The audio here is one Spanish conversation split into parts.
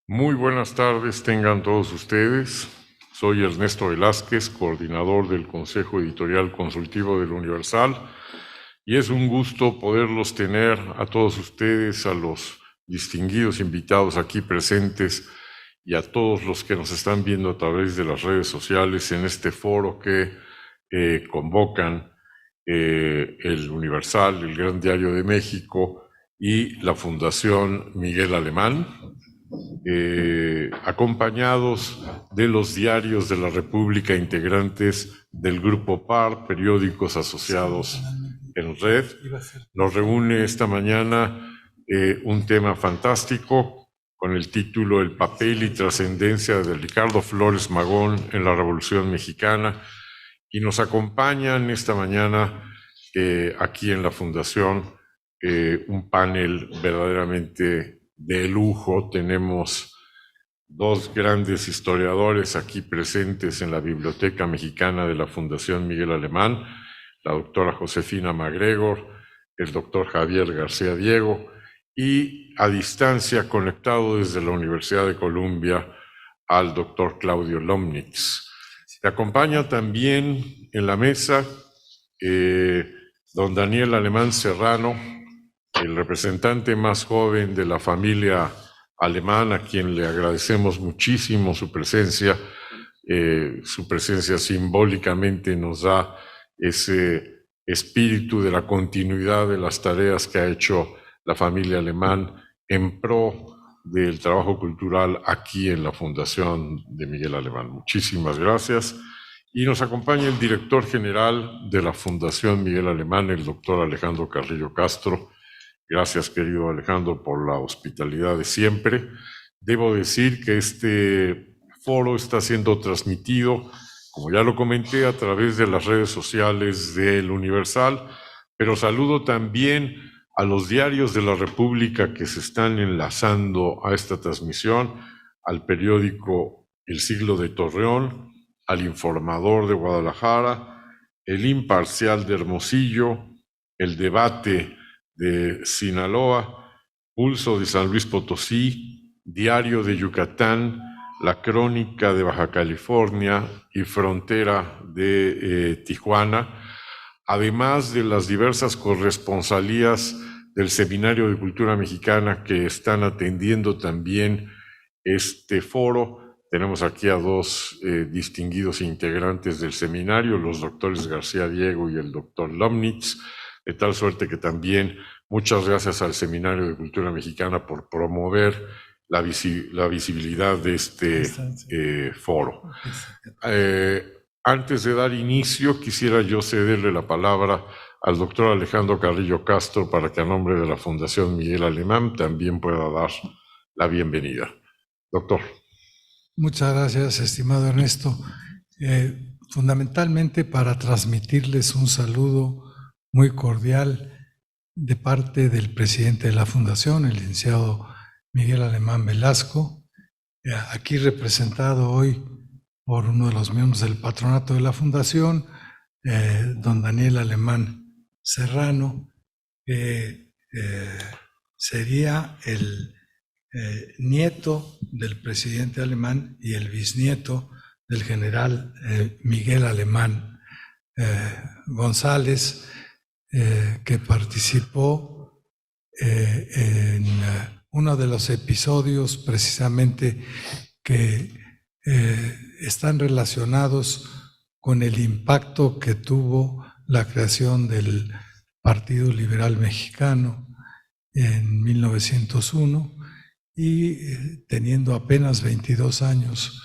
Muy buenas tardes tengan todos ustedes. Soy Ernesto Velázquez, coordinador del Consejo Editorial Consultivo del Universal, y es un gusto poderlos tener a todos ustedes, a los distinguidos invitados aquí presentes y a todos los que nos están viendo a través de las redes sociales en este foro que convocan el Universal, el Gran Diario de México y la Fundación Miguel Alemán, acompañados de los diarios de la República integrantes del Grupo PAR, periódicos asociados en red. Nos reúne esta mañana un tema fantástico con el título El papel y trascendencia de Ricardo Flores Magón en la Revolución Mexicana, y nos acompañan esta mañana aquí en la Fundación un panel verdaderamente de lujo. Tenemos dos grandes historiadores aquí presentes en la Biblioteca Mexicana de la Fundación Miguel Alemán, la doctora Josefina MacGregor, el doctor Javier García Diego, y a distancia, conectado desde la Universidad de Columbia, al doctor Claudio Lomnitz. Se acompaña también en la mesa don Daniel Alemán Serrano, el representante más joven de la familia Alemán, a quien le agradecemos muchísimo su presencia. Su presencia simbólicamente nos da ese espíritu de la continuidad de las tareas que ha hecho la familia Alemán en pro del trabajo cultural aquí en la Fundación de Miguel Alemán. Muchísimas gracias. Y nos acompaña el director general de la Fundación Miguel Alemán, el doctor Alejandro Carrillo Castro. Gracias, querido Alejandro, por la hospitalidad de siempre. Debo decir que este foro está siendo transmitido, como ya lo comenté, a través de las redes sociales del Universal, pero saludo también a los diarios de la República que se están enlazando a esta transmisión, al periódico El Siglo de Torreón, al Informador de Guadalajara, El Imparcial de Hermosillo, El Debate de Sinaloa, Pulso de San Luis Potosí, Diario de Yucatán, La Crónica de Baja California y Frontera de Tijuana, además de las diversas corresponsalías del Seminario de Cultura Mexicana que están atendiendo también este foro. Tenemos aquí a dos distinguidos integrantes del seminario, los doctores García Diego y el doctor Lomnitz, de tal suerte que también muchas gracias al Seminario de Cultura Mexicana por promover la visibilidad de este foro. Antes de dar inicio, quisiera yo cederle la palabra al doctor Alejandro Carrillo Castro para que a nombre de la Fundación Miguel Alemán también pueda dar la bienvenida. Doctor. Muchas gracias, estimado Ernesto. Fundamentalmente para transmitirles un saludo muy cordial de parte del presidente de la Fundación, el licenciado Miguel Alemán Velasco, aquí representado hoy por uno de los miembros del patronato de la Fundación, don Daniel Alemán Serrano, que sería el nieto del presidente alemán y el bisnieto del general Miguel Alemán González, que participó en uno de los episodios precisamente que están relacionados con el impacto que tuvo la creación del Partido Liberal Mexicano en 1901, y teniendo apenas 22 años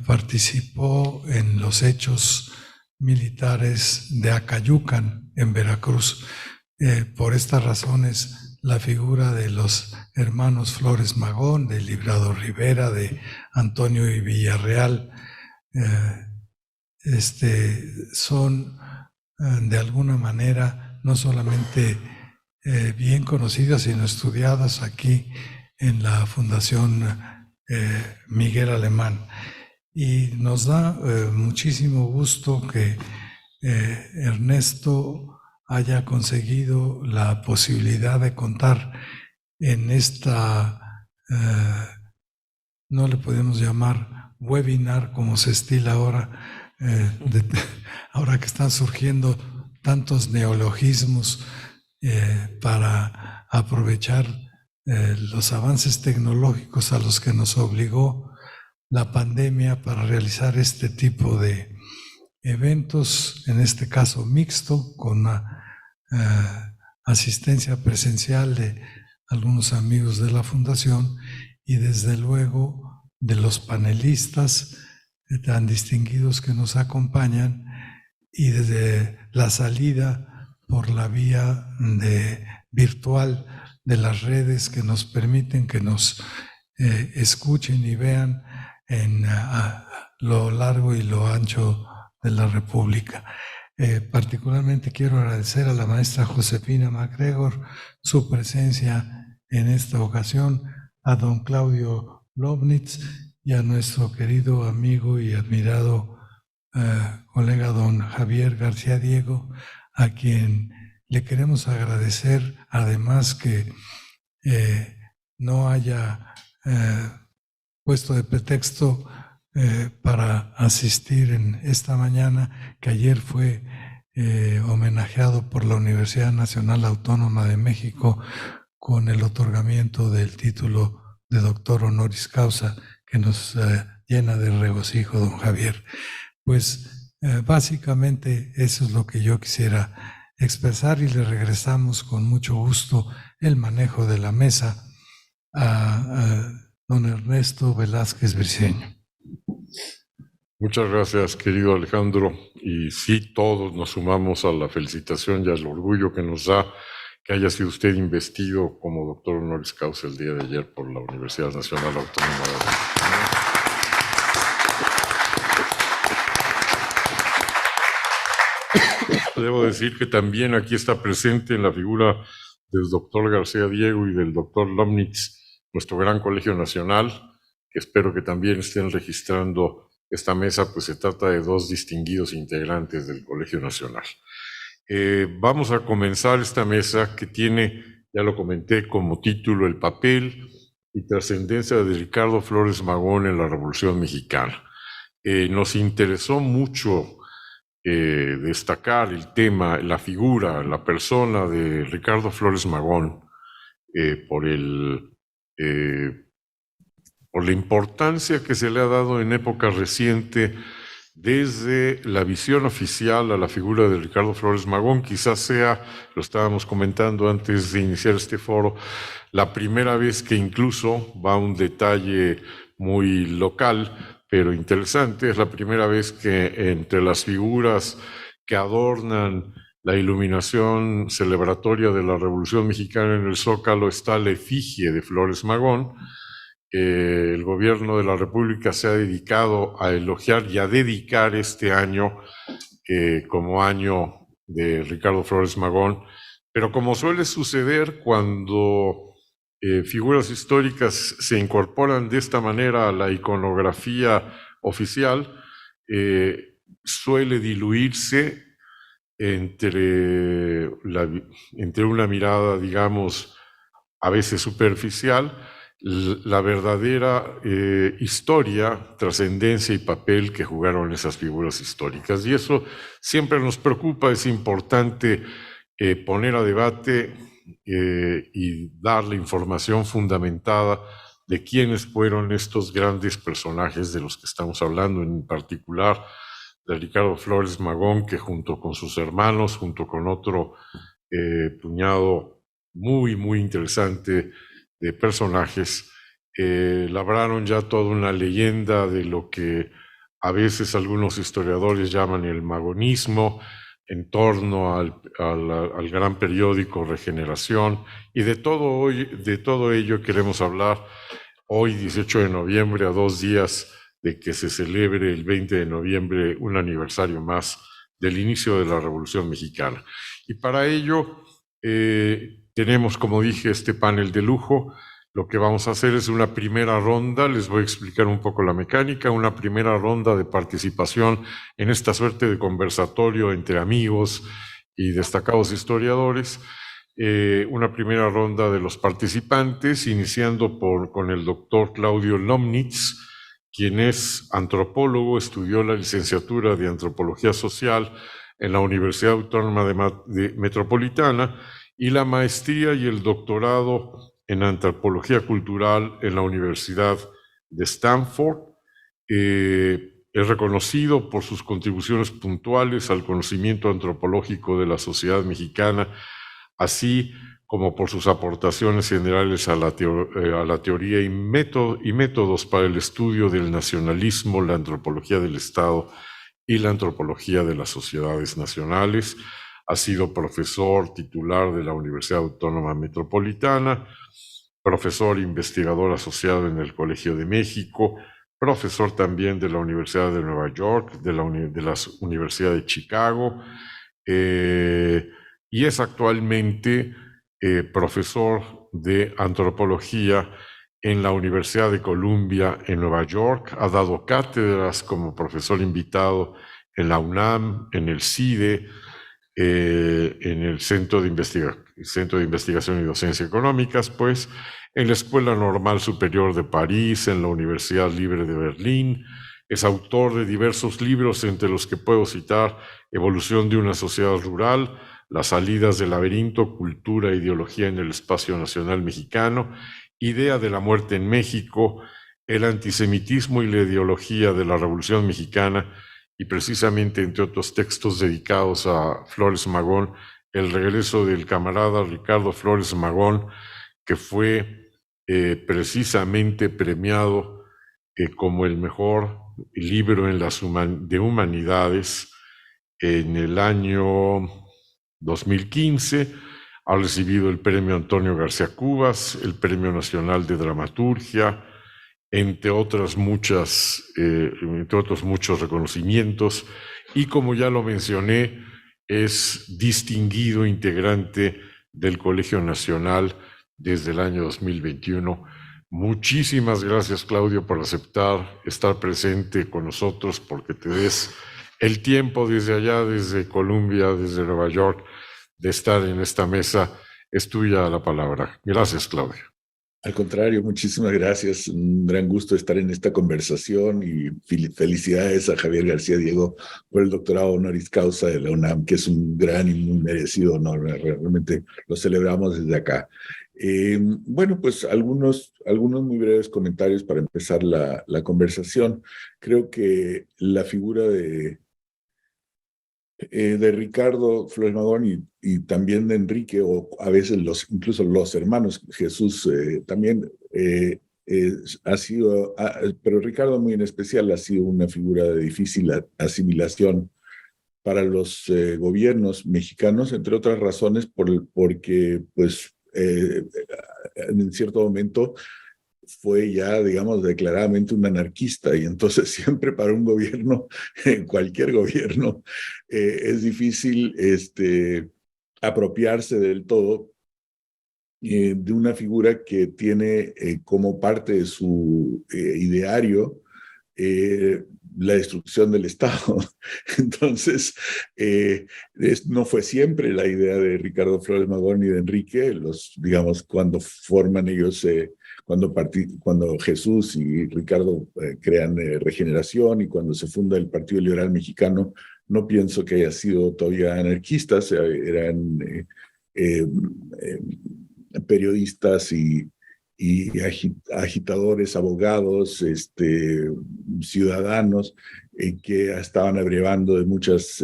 participó en los hechos militares de Acayucan, en Veracruz. Por estas razones, la figura de los hermanos Flores Magón, de Librado Rivera, de Antonio y Villarreal, son de alguna manera no solamente bien conocidas, sino estudiadas aquí en la Fundación Miguel Alemán. Y nos da muchísimo gusto que Ernesto haya conseguido la posibilidad de contar en esta no le podemos llamar webinar como se estila ahora, ahora que están surgiendo tantos neologismos para aprovechar los avances tecnológicos a los que nos obligó la pandemia para realizar este tipo de eventos, en este caso mixto, con una asistencia presencial de algunos amigos de la Fundación y desde luego de los panelistas tan distinguidos que nos acompañan, y desde la salida por la vía virtual de las redes que nos permiten que nos escuchen y vean en lo largo y lo ancho de la República. Particularmente quiero agradecer a la maestra Josefina MacGregor su presencia en esta ocasión, a don Claudio Lobnitz y a nuestro querido amigo y admirado colega don Javier García Diego, a quien le queremos agradecer, además que no haya puesto de pretexto para asistir en esta mañana, que ayer fue homenajeado por la Universidad Nacional Autónoma de México con el otorgamiento del título de doctor honoris causa, que nos llena de regocijo, don Javier. Pues básicamente eso es lo que yo quisiera expresar, y le regresamos con mucho gusto el manejo de la mesa a don Ernesto Velázquez Briceño. Muchas gracias, querido Alejandro. Y sí, todos nos sumamos a la felicitación y al orgullo que nos da que haya sido usted investido como doctor honoris causa el día de ayer por la Universidad Nacional Autónoma de México. Debo decir que también aquí está presente en la figura del doctor García Diego y del doctor Lobnitz nuestro gran Colegio Nacional, que espero que también estén registrando esta mesa, pues se trata de dos distinguidos integrantes del Colegio Nacional. Vamos a comenzar esta mesa que tiene, ya lo comenté, como título el papel y trascendencia de Ricardo Flores Magón en la Revolución Mexicana. Nos interesó mucho destacar el tema, la figura, la persona de Ricardo Flores Magón por la importancia que se le ha dado en época reciente desde la visión oficial a la figura de Ricardo Flores Magón. Quizás sea, lo estábamos comentando antes de iniciar este foro, la primera vez que incluso, va un detalle muy local, pero interesante, es la primera vez que entre las figuras que adornan la iluminación celebratoria de la Revolución Mexicana en el Zócalo está la efigie de Flores Magón. El gobierno de la República se ha dedicado a elogiar y a dedicar este año como año de Ricardo Flores Magón, pero como suele suceder cuando figuras históricas se incorporan de esta manera a la iconografía oficial, suele diluirse entre una mirada, digamos, a veces superficial, la verdadera historia, trascendencia y papel que jugaron esas figuras históricas. Y eso siempre nos preocupa, es importante poner a debate y darle información fundamentada de quiénes fueron estos grandes personajes de los que estamos hablando, en particular de Ricardo Flores Magón, que junto con sus hermanos, junto con otro puñado muy, muy interesante de personajes, labraron ya toda una leyenda de lo que a veces algunos historiadores llaman el magonismo, en torno al gran periódico Regeneración, y de todo ello queremos hablar hoy, 18 de noviembre, a 2 días de que se celebre el 20 de noviembre un aniversario más del inicio de la Revolución Mexicana. Y para ello tenemos, como dije, este panel de lujo. Lo que vamos a hacer es una primera ronda, les voy a explicar un poco la mecánica, una primera ronda de participación en esta suerte de conversatorio entre amigos y destacados historiadores. una primera ronda de los participantes, iniciando con el doctor Claudio Lomnitz, quien es antropólogo, estudió la licenciatura de Antropología Social en la Universidad Autónoma Metropolitana y la maestría y el doctorado en Antropología Cultural en la Universidad de Stanford. Es reconocido por sus contribuciones puntuales al conocimiento antropológico de la sociedad mexicana, así como por sus aportaciones generales a la teoría y métodos para el estudio del nacionalismo, la antropología del Estado y la antropología de las sociedades nacionales. Ha sido profesor titular de la Universidad Autónoma Metropolitana, profesor investigador asociado en el Colegio de México, profesor también de la Universidad de Nueva York, de la Universidad de Chicago, y es actualmente profesor de antropología en la Universidad de Columbia en Nueva York. Ha dado cátedras como profesor invitado en la UNAM, en el CIDE, en el Centro de Investigación y Docencia Económicas, pues, en la Escuela Normal Superior de París, en la Universidad Libre de Berlín. Es autor de diversos libros, entre los que puedo citar Evolución de una sociedad rural, Las salidas del laberinto, Cultura e ideología en el espacio nacional mexicano, Idea de la muerte en México, El antisemitismo y la ideología de la Revolución Mexicana, y precisamente, entre otros textos dedicados a Flores Magón, El regreso del camarada Ricardo Flores Magón, que fue precisamente premiado como el mejor libro en de humanidades en el año 2015. Ha recibido el premio Antonio García Cubas, el Premio Nacional de Dramaturgia, entre otros muchos reconocimientos, y como ya lo mencioné, es distinguido integrante del Colegio Nacional desde el año 2021. Muchísimas gracias, Claudio, por aceptar estar presente con nosotros, porque te des el tiempo desde allá, desde Columbia, desde Nueva York, de estar en esta mesa. Es tuya la palabra. Gracias, Claudio. Al contrario, muchísimas gracias. Un gran gusto estar en esta conversación y felicidades a Javier García Diego por el doctorado honoris causa de la UNAM, que es un gran y muy merecido honor. Realmente lo celebramos desde acá. Bueno, pues algunos muy breves comentarios para empezar la conversación. Creo que la figura de Ricardo Flores Magón y también de Enrique, o a veces incluso los hermanos Jesús también ha sido, pero Ricardo muy en especial ha sido una figura de difícil asimilación para los gobiernos mexicanos, entre otras razones porque pues en cierto momento fue ya, digamos, declaradamente un anarquista, y entonces siempre para un gobierno, cualquier gobierno, es difícil apropiarse del todo de una figura que tiene como parte de su ideario la destrucción del Estado. Entonces, no fue siempre la idea de Ricardo Flores Magón y de Enrique, digamos, cuando forman ellos, cuando Jesús y Ricardo crean Regeneración, y cuando se funda el Partido Liberal Mexicano, no pienso que haya sido todavía anarquistas, eran periodistas y agitadores, abogados, ciudadanos que estaban abrevando de muchas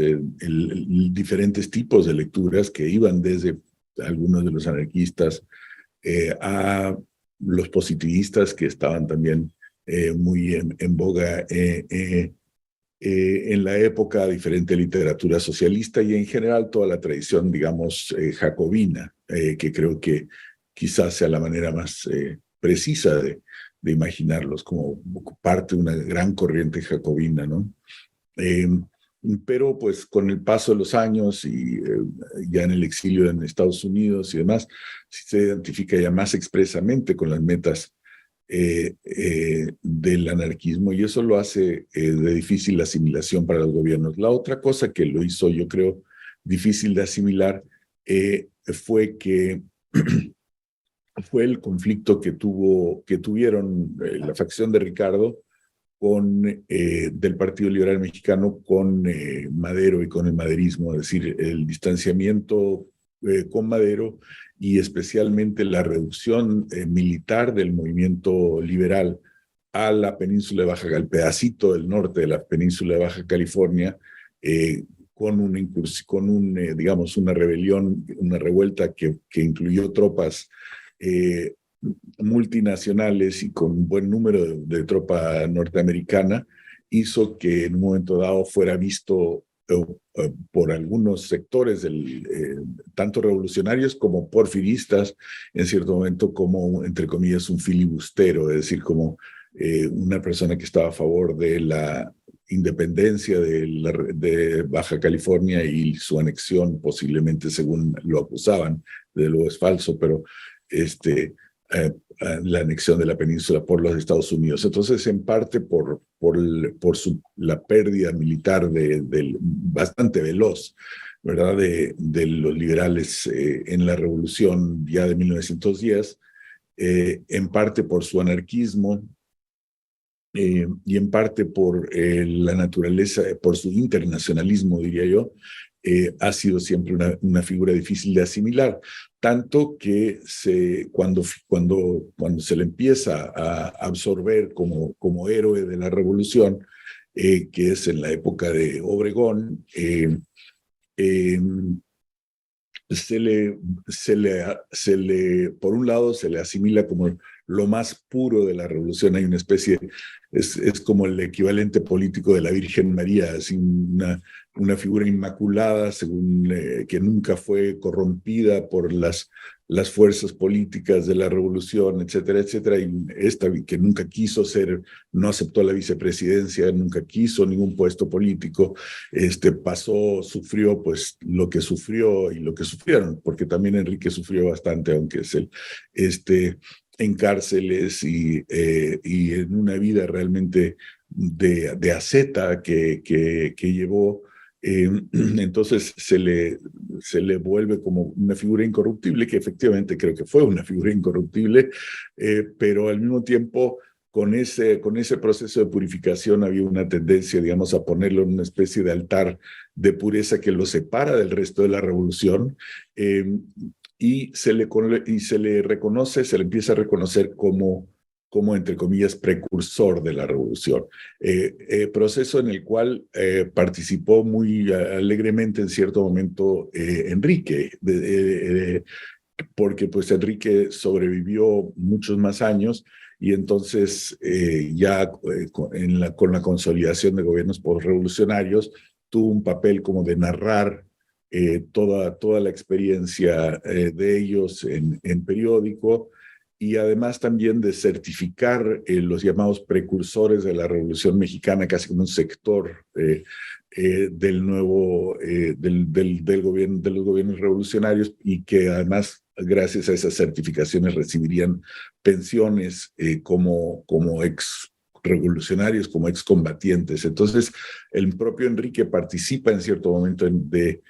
diferentes tipos de lecturas que iban desde algunos de los anarquistas a los positivistas, que estaban también muy en boga en la época, diferente literatura socialista y en general toda la tradición, digamos, jacobina, que creo que quizás sea la manera más precisa de imaginarlos, como parte de una gran corriente jacobina, ¿no? Pero pues con el paso de los años y ya en el exilio en Estados Unidos y demás, se identifica ya más expresamente con las metas del anarquismo, y eso lo hace de difícil asimilación para los gobiernos. La otra cosa que lo hizo, yo creo, difícil de asimilar fue que fue el conflicto que tuvieron la facción de Ricardo del Partido Liberal Mexicano con Madero y con el maderismo, es decir, el distanciamiento con Madero y especialmente la reducción militar del movimiento liberal a la península de Baja, al pedacito del norte de la península de Baja California, con digamos, una rebelión, una revuelta que incluyó tropas multinacionales y con un buen número de tropa norteamericana, hizo que en un momento dado fuera visto por algunos sectores, tanto revolucionarios como porfiristas, en cierto momento como, entre comillas, un filibustero, es decir, como una persona que estaba a favor de la independencia de Baja California y su anexión, posiblemente según lo acusaban, de luego es falso, pero la anexión de la península por los Estados Unidos. Entonces, en parte por la pérdida militar bastante veloz, ¿verdad?, de los liberales en la revolución ya de 1910, en parte por su anarquismo, y en parte por la naturaleza, por su internacionalismo, diría yo, ha sido siempre una figura difícil de asimilar, tanto que cuando se le empieza a absorber como héroe de la revolución, que es en la época de Obregón, por un lado, se le asimila como lo más puro de la revolución. Hay una especie, es como el equivalente político de la Virgen María, así una figura inmaculada, según que nunca fue corrompida por las fuerzas políticas de la revolución, etcétera, etcétera, y que nunca quiso no aceptó la vicepresidencia, nunca quiso ningún puesto político, sufrió pues lo que sufrió y lo que sufrieron, porque también Enrique sufrió bastante, aunque es en cárceles y en una vida realmente de asceta que llevó. Entonces se le vuelve como una figura incorruptible, que efectivamente creo que fue una figura incorruptible, pero al mismo tiempo con ese proceso de purificación había una tendencia, digamos, a ponerlo en una especie de altar de pureza que lo separa del resto de la revolución, y se le empieza a reconocer como, entre comillas, precursor de la revolución. Proceso en el cual participó muy alegremente en cierto momento Enrique, porque pues Enrique sobrevivió muchos más años y entonces con la consolidación de gobiernos postrevolucionarios tuvo un papel como de narrar toda la experiencia de ellos en periódico, y además también de certificar los llamados precursores de la Revolución Mexicana, casi como un sector del gobierno, de los gobiernos revolucionarios, y que además, gracias a esas certificaciones, recibirían pensiones como ex revolucionarios, como excombatientes. Entonces, el propio Enrique participa en cierto momento de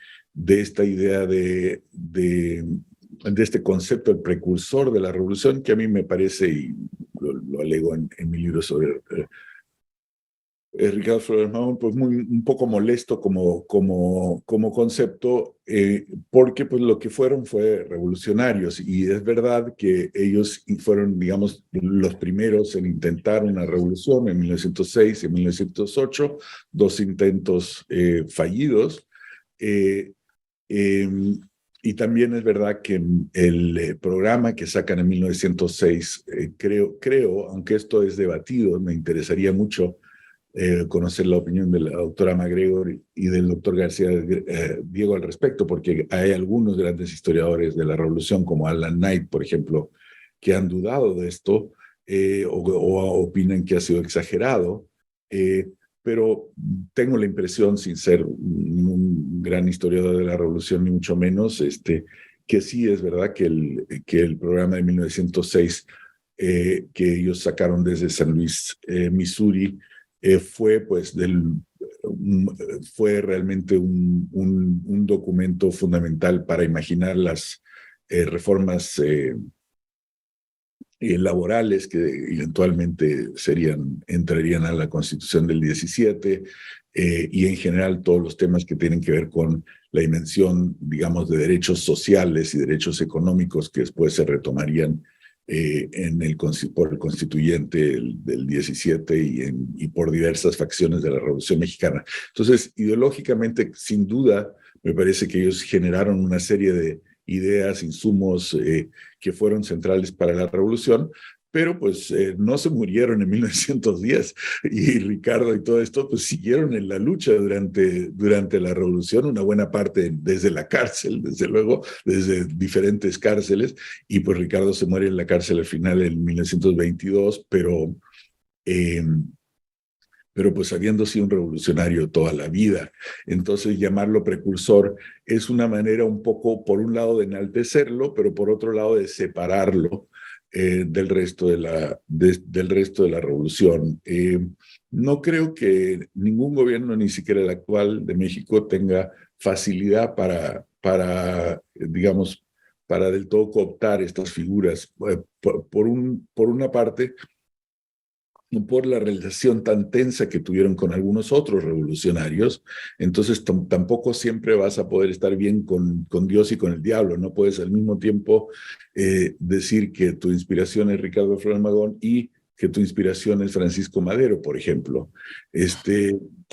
esta idea de este concepto, el precursor de la revolución, que a mí me parece, y lo alego en mi libro sobre Ricardo Flores Magón, pues un poco molesto como concepto, porque pues lo que fueron fue revolucionarios, y es verdad que ellos fueron, digamos, los primeros en intentar una revolución en 1906 y 1908, dos intentos fallidos, y también es verdad que el programa que sacan en 1906, creo, aunque esto es debatido, me interesaría mucho conocer la opinión de la doctora MacGregor y del doctor García Diego al respecto, porque hay algunos grandes historiadores de la revolución, como Alan Knight, por ejemplo, que han dudado de esto, o opinan que ha sido exagerado, pero tengo la impresión, sin ser un gran historiador de la revolución, ni mucho menos, que sí es verdad que el programa de 1906 que ellos sacaron desde San Luis, Missouri, fue pues fue realmente un documento fundamental para imaginar las reformas laborales que eventualmente entrarían a la Constitución del 17 y en general todos los temas que tienen que ver con la dimensión, digamos, de derechos sociales y derechos económicos que después se retomarían por el constituyente del 17 y por diversas facciones de la Revolución Mexicana. Entonces, ideológicamente, sin duda, me parece que ellos generaron una serie de ideas, insumos que fueron centrales para la revolución, pero pues no se murieron en 1910 y Ricardo y todo esto pues siguieron en la lucha durante la revolución, una buena parte desde la cárcel, desde luego, desde diferentes cárceles, y pues Ricardo se muere en la cárcel al final en 1922, pero pues habiendo sido un revolucionario toda la vida. Entonces llamarlo precursor es una manera un poco, por un lado, de enaltecerlo, pero por otro lado de separarlo del resto de la revolución. No creo que ningún gobierno, ni siquiera el actual de México, tenga facilidad para digamos, para del todo cooptar estas figuras. Por una parte, por la relación tan tensa que tuvieron con algunos otros revolucionarios, entonces tampoco siempre vas a poder estar bien con Dios y con el diablo. No puedes al mismo tiempo decir que tu inspiración es Ricardo Flores Magón y que tu inspiración es Francisco Madero, por ejemplo.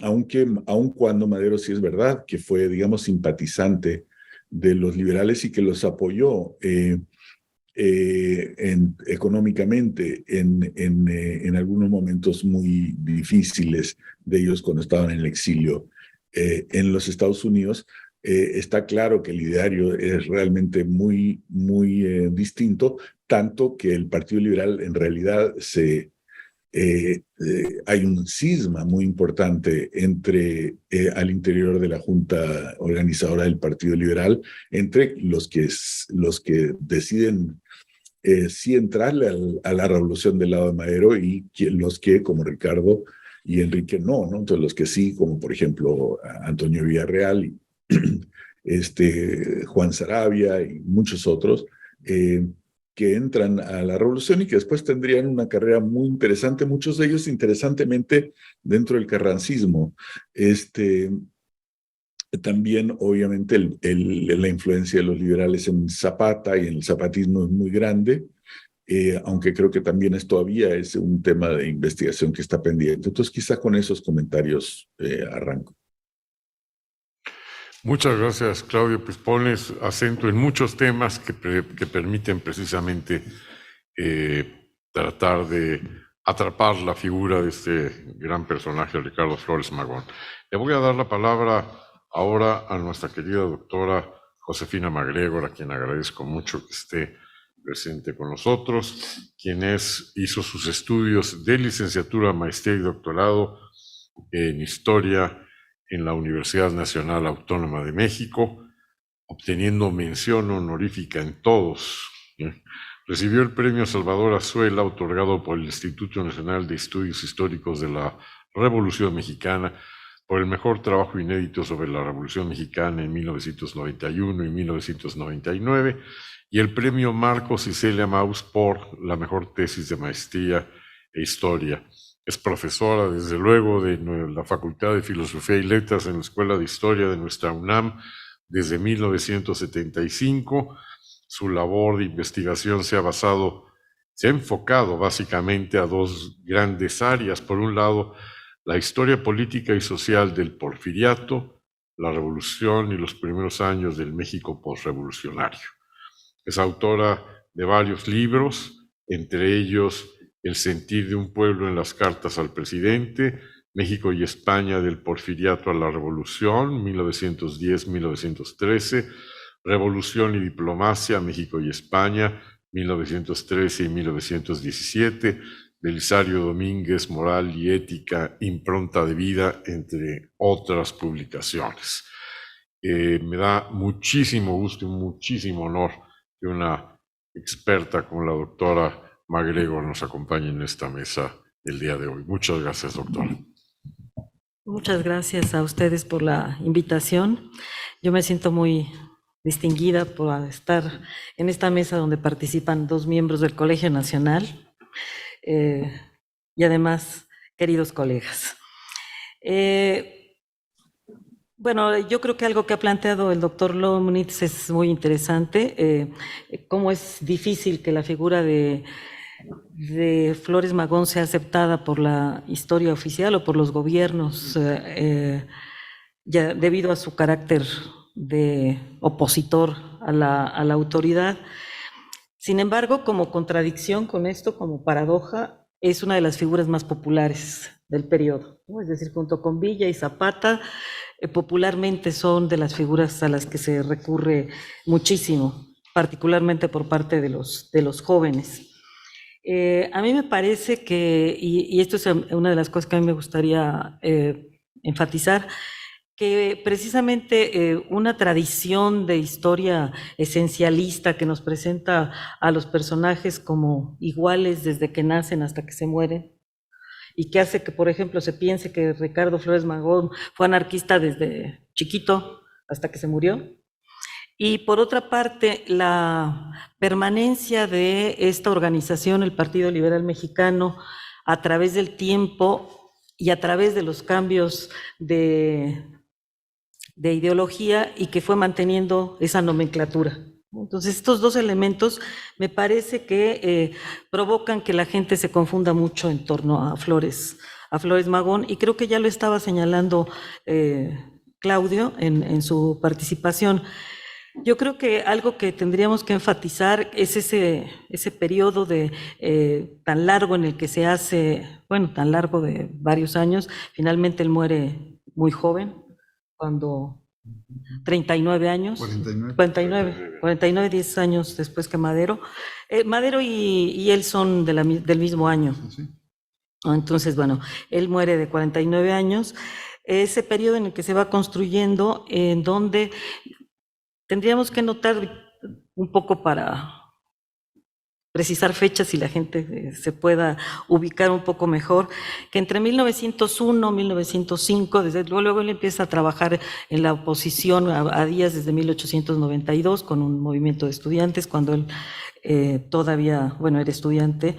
Aun cuando Madero sí es verdad que fue, digamos, simpatizante de los liberales y que los apoyó económicamente en algunos momentos muy difíciles de ellos cuando estaban en el exilio en los Estados Unidos. Está claro que el ideario es realmente muy, muy distinto, tanto que el Partido Liberal en realidad hay un cisma muy importante al interior de la Junta Organizadora del Partido Liberal, entre los que deciden sí entrarle a la revolución del lado de Madero y los que, como Ricardo y Enrique, no. Entonces los que sí, como por ejemplo Antonio Villarreal y Juan Saravia y muchos otros, que entran a la revolución y que después tendrían una carrera muy interesante, muchos de ellos interesantemente dentro del carrancismo. También, obviamente, la influencia de los liberales en Zapata y en el zapatismo es muy grande, aunque creo que también todavía es un tema de investigación que está pendiente. Entonces, quizás con esos comentarios arranco. Muchas gracias, Claudio. Pues pones acento en muchos temas que permiten precisamente tratar de atrapar la figura de este gran personaje, Ricardo Flores Magón. Le voy a dar la palabra ahora a nuestra querida doctora Josefina MacGregor, a quien agradezco mucho que esté presente con nosotros, quien hizo sus estudios de licenciatura, maestría y doctorado en Historia en la Universidad Nacional Autónoma de México, obteniendo mención honorífica en todos. Recibió el Premio Salvador Azuela, otorgado por el Instituto Nacional de Estudios Históricos de la Revolución Mexicana, por el mejor trabajo inédito sobre la Revolución Mexicana en 1991 y 1999, y el Premio Marcos y Celia Maus por la mejor tesis de maestría e historia. Es profesora, desde luego, de la Facultad de Filosofía y Letras en la Escuela de Historia de nuestra UNAM desde 1975. Su labor de investigación se ha enfocado básicamente a dos grandes áreas. Por un lado, la historia política y social del Porfiriato, la Revolución y los primeros años del México posrevolucionario. Es autora de varios libros, entre ellos El sentir de un pueblo en las cartas al presidente, México y España del Porfiriato a la Revolución, 1910-1913, Revolución y diplomacia, México y España, 1913 y 1917, Belisario Domínguez, Moral y Ética, Impronta de Vida, entre otras publicaciones. Me da muchísimo gusto y muchísimo honor que una experta como la doctora MacGregor nos acompañe en esta mesa el día de hoy. Muchas gracias, doctora. Muchas gracias a ustedes por la invitación. Yo me siento muy distinguida por estar en esta mesa donde participan 2 miembros del Colegio Nacional y además queridos colegas. Bueno, yo creo que algo que ha planteado el doctor Lomnitz es muy interesante, cómo es difícil que la figura de Flores Magón sea aceptada por la historia oficial o por los gobiernos, ya debido a su carácter de opositor a la autoridad. Sin embargo, como contradicción con esto, como paradoja, es una de las figuras más populares del periodo, ¿no? Es decir, junto con Villa y Zapata, popularmente son de las figuras a las que se recurre muchísimo, particularmente por parte de los jóvenes. A mí me parece que, y esto es una de las cosas que a mí me gustaría enfatizar, que precisamente una tradición de historia esencialista que nos presenta a los personajes como iguales desde que nacen hasta que se mueren, y que hace que, por ejemplo, se piense que Ricardo Flores Magón fue anarquista desde chiquito hasta que se murió. Y por otra parte, la permanencia de esta organización, el Partido Liberal Mexicano, a través del tiempo y a través de los cambios de ideología, y que fue manteniendo esa nomenclatura. Entonces, estos 2 elementos me parece que provocan que la gente se confunda mucho en torno a Flores Magón, y creo que ya lo estaba señalando Claudio en su participación. Yo creo que algo que tendríamos que enfatizar es ese periodo tan largo en el que se hace, bueno, tan largo de varios años. Finalmente él muere muy joven, cuando 39 años, 49, 10 años después que Madero. Madero y él son del mismo año. Sí. Entonces, bueno, él muere de 49 años. Ese periodo en el que se va construyendo, en donde tendríamos que notar un poco para precisar fechas y la gente se pueda ubicar un poco mejor, que entre 1901 y 1905, desde luego él empieza a trabajar en la oposición a Díaz desde 1892 con un movimiento de estudiantes, cuando él todavía, bueno, era estudiante.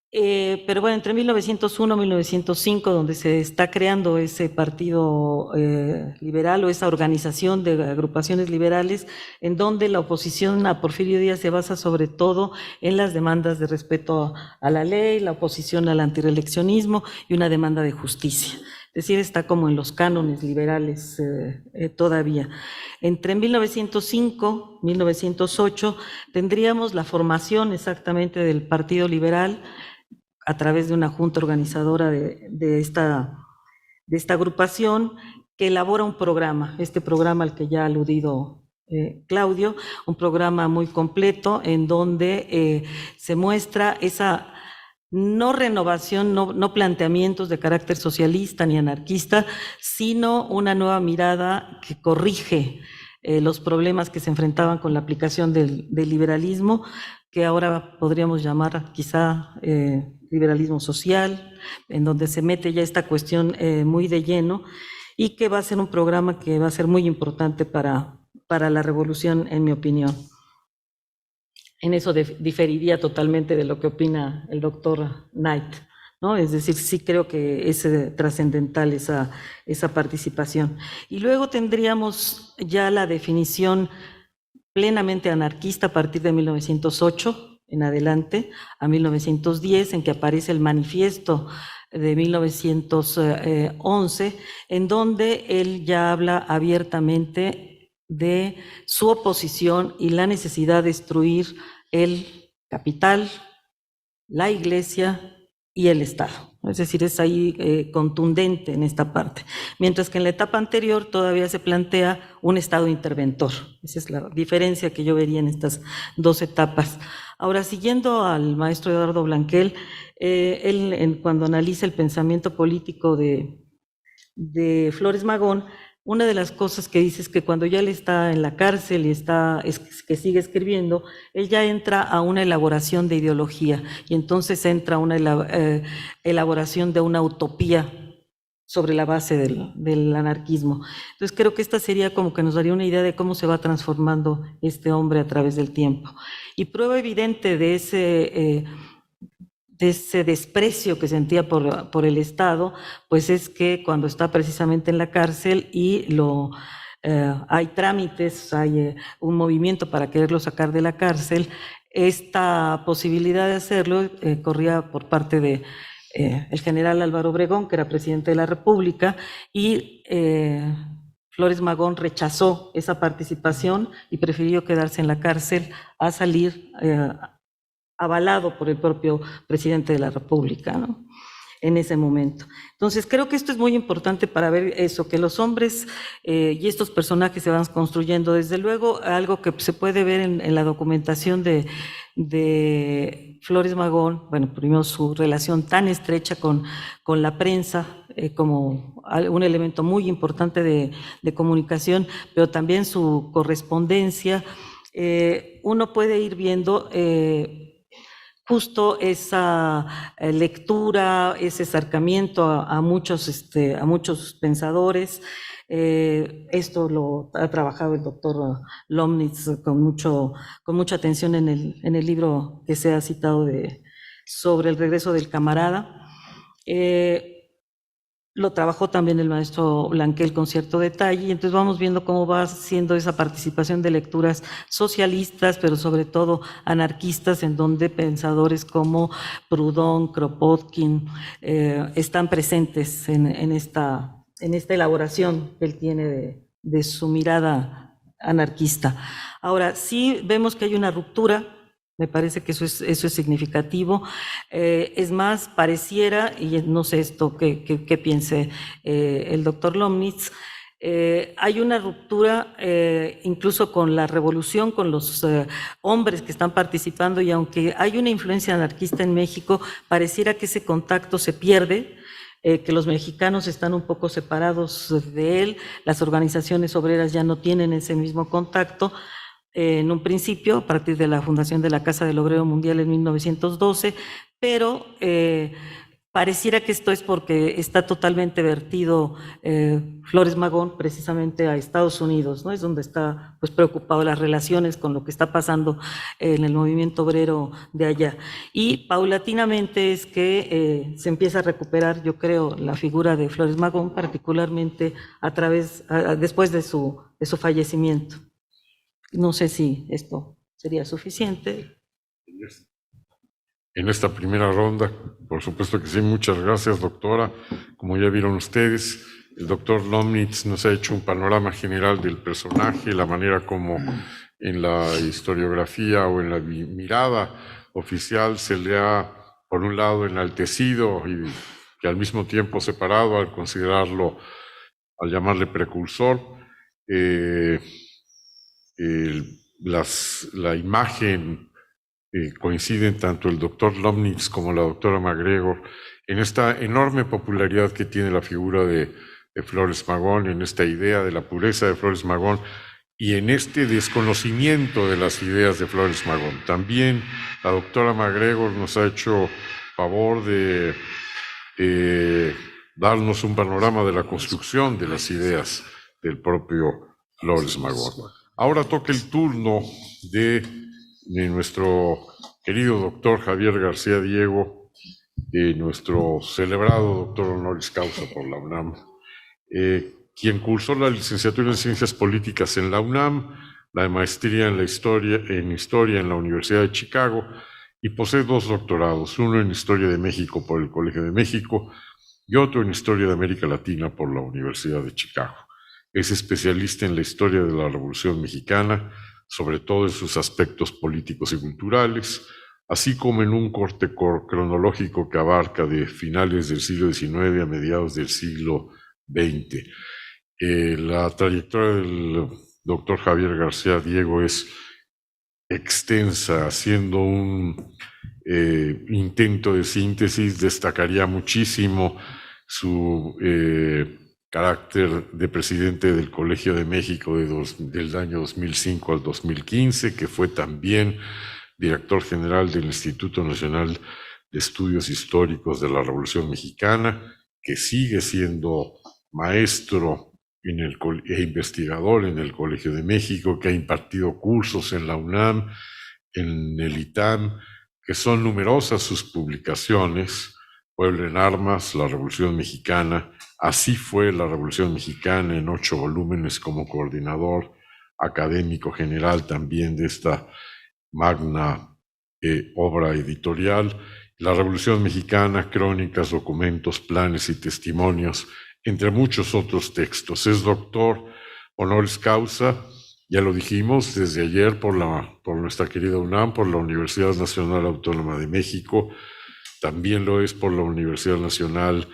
Pero bueno, entre 1901 y 1905, donde se está creando ese partido liberal o esa organización de agrupaciones liberales, en donde la oposición a Porfirio Díaz se basa sobre todo en las demandas de respeto a la ley, la oposición al antireeleccionismo y una demanda de justicia. Es decir, está como en los cánones liberales todavía. Entre 1905 y 1908 tendríamos la formación exactamente del Partido Liberal, a través de una junta organizadora de esta agrupación, que elabora un programa, este programa al que ya ha aludido Claudio, un programa muy completo en donde se muestra esa no renovación, no planteamientos de carácter socialista ni anarquista, sino una nueva mirada que corrige los problemas que se enfrentaban con la aplicación del liberalismo, que ahora podríamos llamar quizá liberalismo social, en donde se mete ya esta cuestión muy de lleno, y que va a ser un programa que va a ser muy importante para la revolución, en mi opinión. En eso diferiría totalmente de lo que opina el doctor Knight, ¿no? Es decir, sí creo que es trascendental esa participación. Y luego tendríamos ya la definición plenamente anarquista a partir de 1908 en adelante, a 1910, en que aparece el manifiesto de 1911, en donde él ya habla abiertamente de su oposición y la necesidad de destruir el capital, la iglesia y el Estado. Es decir, es ahí contundente en esta parte. Mientras que en la etapa anterior todavía se plantea un Estado interventor. Esa es la diferencia que yo vería en estas 2 etapas. Ahora, siguiendo al maestro Eduardo Blanquel, él cuando analiza el pensamiento político de Flores Magón, una de las cosas que dice es que cuando ya él está en la cárcel y que sigue escribiendo, él ya entra a una elaboración de ideología, y entonces entra a una elaboración de una utopía sobre la base del anarquismo. Entonces creo que esta sería como que nos daría una idea de cómo se va transformando este hombre a través del tiempo. Y prueba evidente de ese desprecio que sentía por el Estado, pues es que cuando está precisamente en la cárcel y hay trámites, hay un movimiento para quererlo sacar de la cárcel, esta posibilidad de hacerlo corría por parte de el general Álvaro Obregón, que era presidente de la República, y Flores Magón rechazó esa participación y prefirió quedarse en la cárcel a salir avalado por el propio presidente de la República, ¿no? En ese momento. Entonces, creo que esto es muy importante para ver eso, que los hombres y estos personajes se van construyendo. Desde luego, algo que se puede ver en la documentación de Flores Magón, bueno, primero su relación tan estrecha con la prensa, como un elemento muy importante de comunicación, pero también su correspondencia. Uno puede ir viendo justo esa lectura, ese acercamiento a muchos pensadores. Esto lo ha trabajado el doctor Lomnitz con mucha atención en el libro que se ha citado sobre el regreso del camarada. Lo trabajó también el maestro Blanquel con cierto detalle, y entonces vamos viendo cómo va siendo esa participación de lecturas socialistas, pero sobre todo anarquistas, en donde pensadores como Proudhon, Kropotkin están presentes en esta elaboración que él tiene de su mirada anarquista. Ahora, sí vemos que hay una ruptura. Me parece que eso es significativo. Es más, pareciera, y no sé esto qué piense el doctor Lomnitz, hay una ruptura incluso con la revolución, con los hombres que están participando, y aunque hay una influencia anarquista en México, pareciera que ese contacto se pierde, que los mexicanos están un poco separados de él, las organizaciones obreras ya no tienen ese mismo contacto. En un principio, a partir de la fundación de la Casa del Obrero Mundial en 1912, pero pareciera que esto es porque está totalmente vertido Flores Magón precisamente a Estados Unidos, ¿no? Es donde está pues preocupado las relaciones con lo que está pasando en el movimiento obrero de allá. Y paulatinamente es que se empieza a recuperar, yo creo, la figura de Flores Magón, particularmente después de su fallecimiento. No sé si esto sería suficiente. En esta primera ronda, por supuesto que sí. Muchas gracias, doctora. Como ya vieron ustedes, el doctor Lomnitz nos ha hecho un panorama general del personaje, la manera como en la historiografía o en la mirada oficial se le ha, por un lado, enaltecido y que al mismo tiempo separado al considerarlo, al llamarle precursor. La imagen coinciden tanto el doctor Lomnitz como la doctora MacGregor en esta enorme popularidad que tiene la figura de Flores Magón, en esta idea de la pureza de Flores Magón y en este desconocimiento de las ideas de Flores Magón. También la doctora MacGregor nos ha hecho favor de darnos un panorama de la construcción de las ideas del propio Flores Magón. Ahora toca el turno de nuestro querido doctor Javier García Diego, nuestro celebrado doctor honoris causa por la UNAM, quien cursó la licenciatura en Ciencias Políticas en la UNAM, la maestría en Historia en la Universidad de Chicago, y posee 2 doctorados, uno en Historia de México por el Colegio de México y otro en Historia de América Latina por la Universidad de Chicago. Es especialista en la historia de la Revolución Mexicana, sobre todo en sus aspectos políticos y culturales, así como en un corte cronológico que abarca de finales del siglo XIX a mediados del siglo XX. La trayectoria del doctor Javier García Diego es extensa. Haciendo un intento de síntesis, destacaría muchísimo su carácter de presidente del Colegio de México del año 2005 al 2015, que fue también director general del Instituto Nacional de Estudios Históricos de la Revolución Mexicana, que sigue siendo maestro e investigador en el Colegio de México, que ha impartido cursos en la UNAM, en el ITAM, que son numerosas sus publicaciones: Puebla en Armas, La Revolución Mexicana, Así fue la Revolución Mexicana, en 8 volúmenes como coordinador académico general también de esta magna obra editorial, La Revolución Mexicana, crónicas, documentos, planes y testimonios, entre muchos otros textos. Es doctor honoris causa, ya lo dijimos, desde ayer por nuestra querida UNAM, por la Universidad Nacional Autónoma de México, también lo es por la Universidad Nacional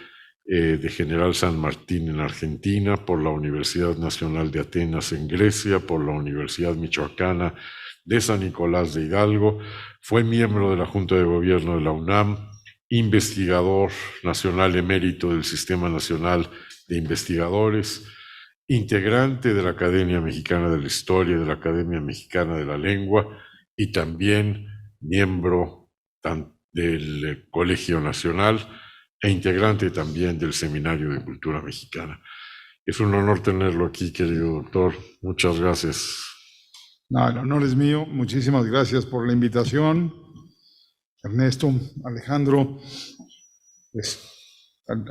de General San Martín en Argentina, por la Universidad Nacional de Atenas en Grecia, por la Universidad Michoacana de San Nicolás de Hidalgo. Fue miembro de la Junta de Gobierno de la UNAM, investigador nacional emérito del Sistema Nacional de Investigadores, integrante de la Academia Mexicana de la Historia y de la Academia Mexicana de la Lengua, y también miembro del Colegio Nacional e integrante también del Seminario de Cultura Mexicana. Es un honor tenerlo aquí, querido doctor. Muchas gracias. No, el honor es mío. Muchísimas gracias por la invitación. Ernesto, Alejandro, pues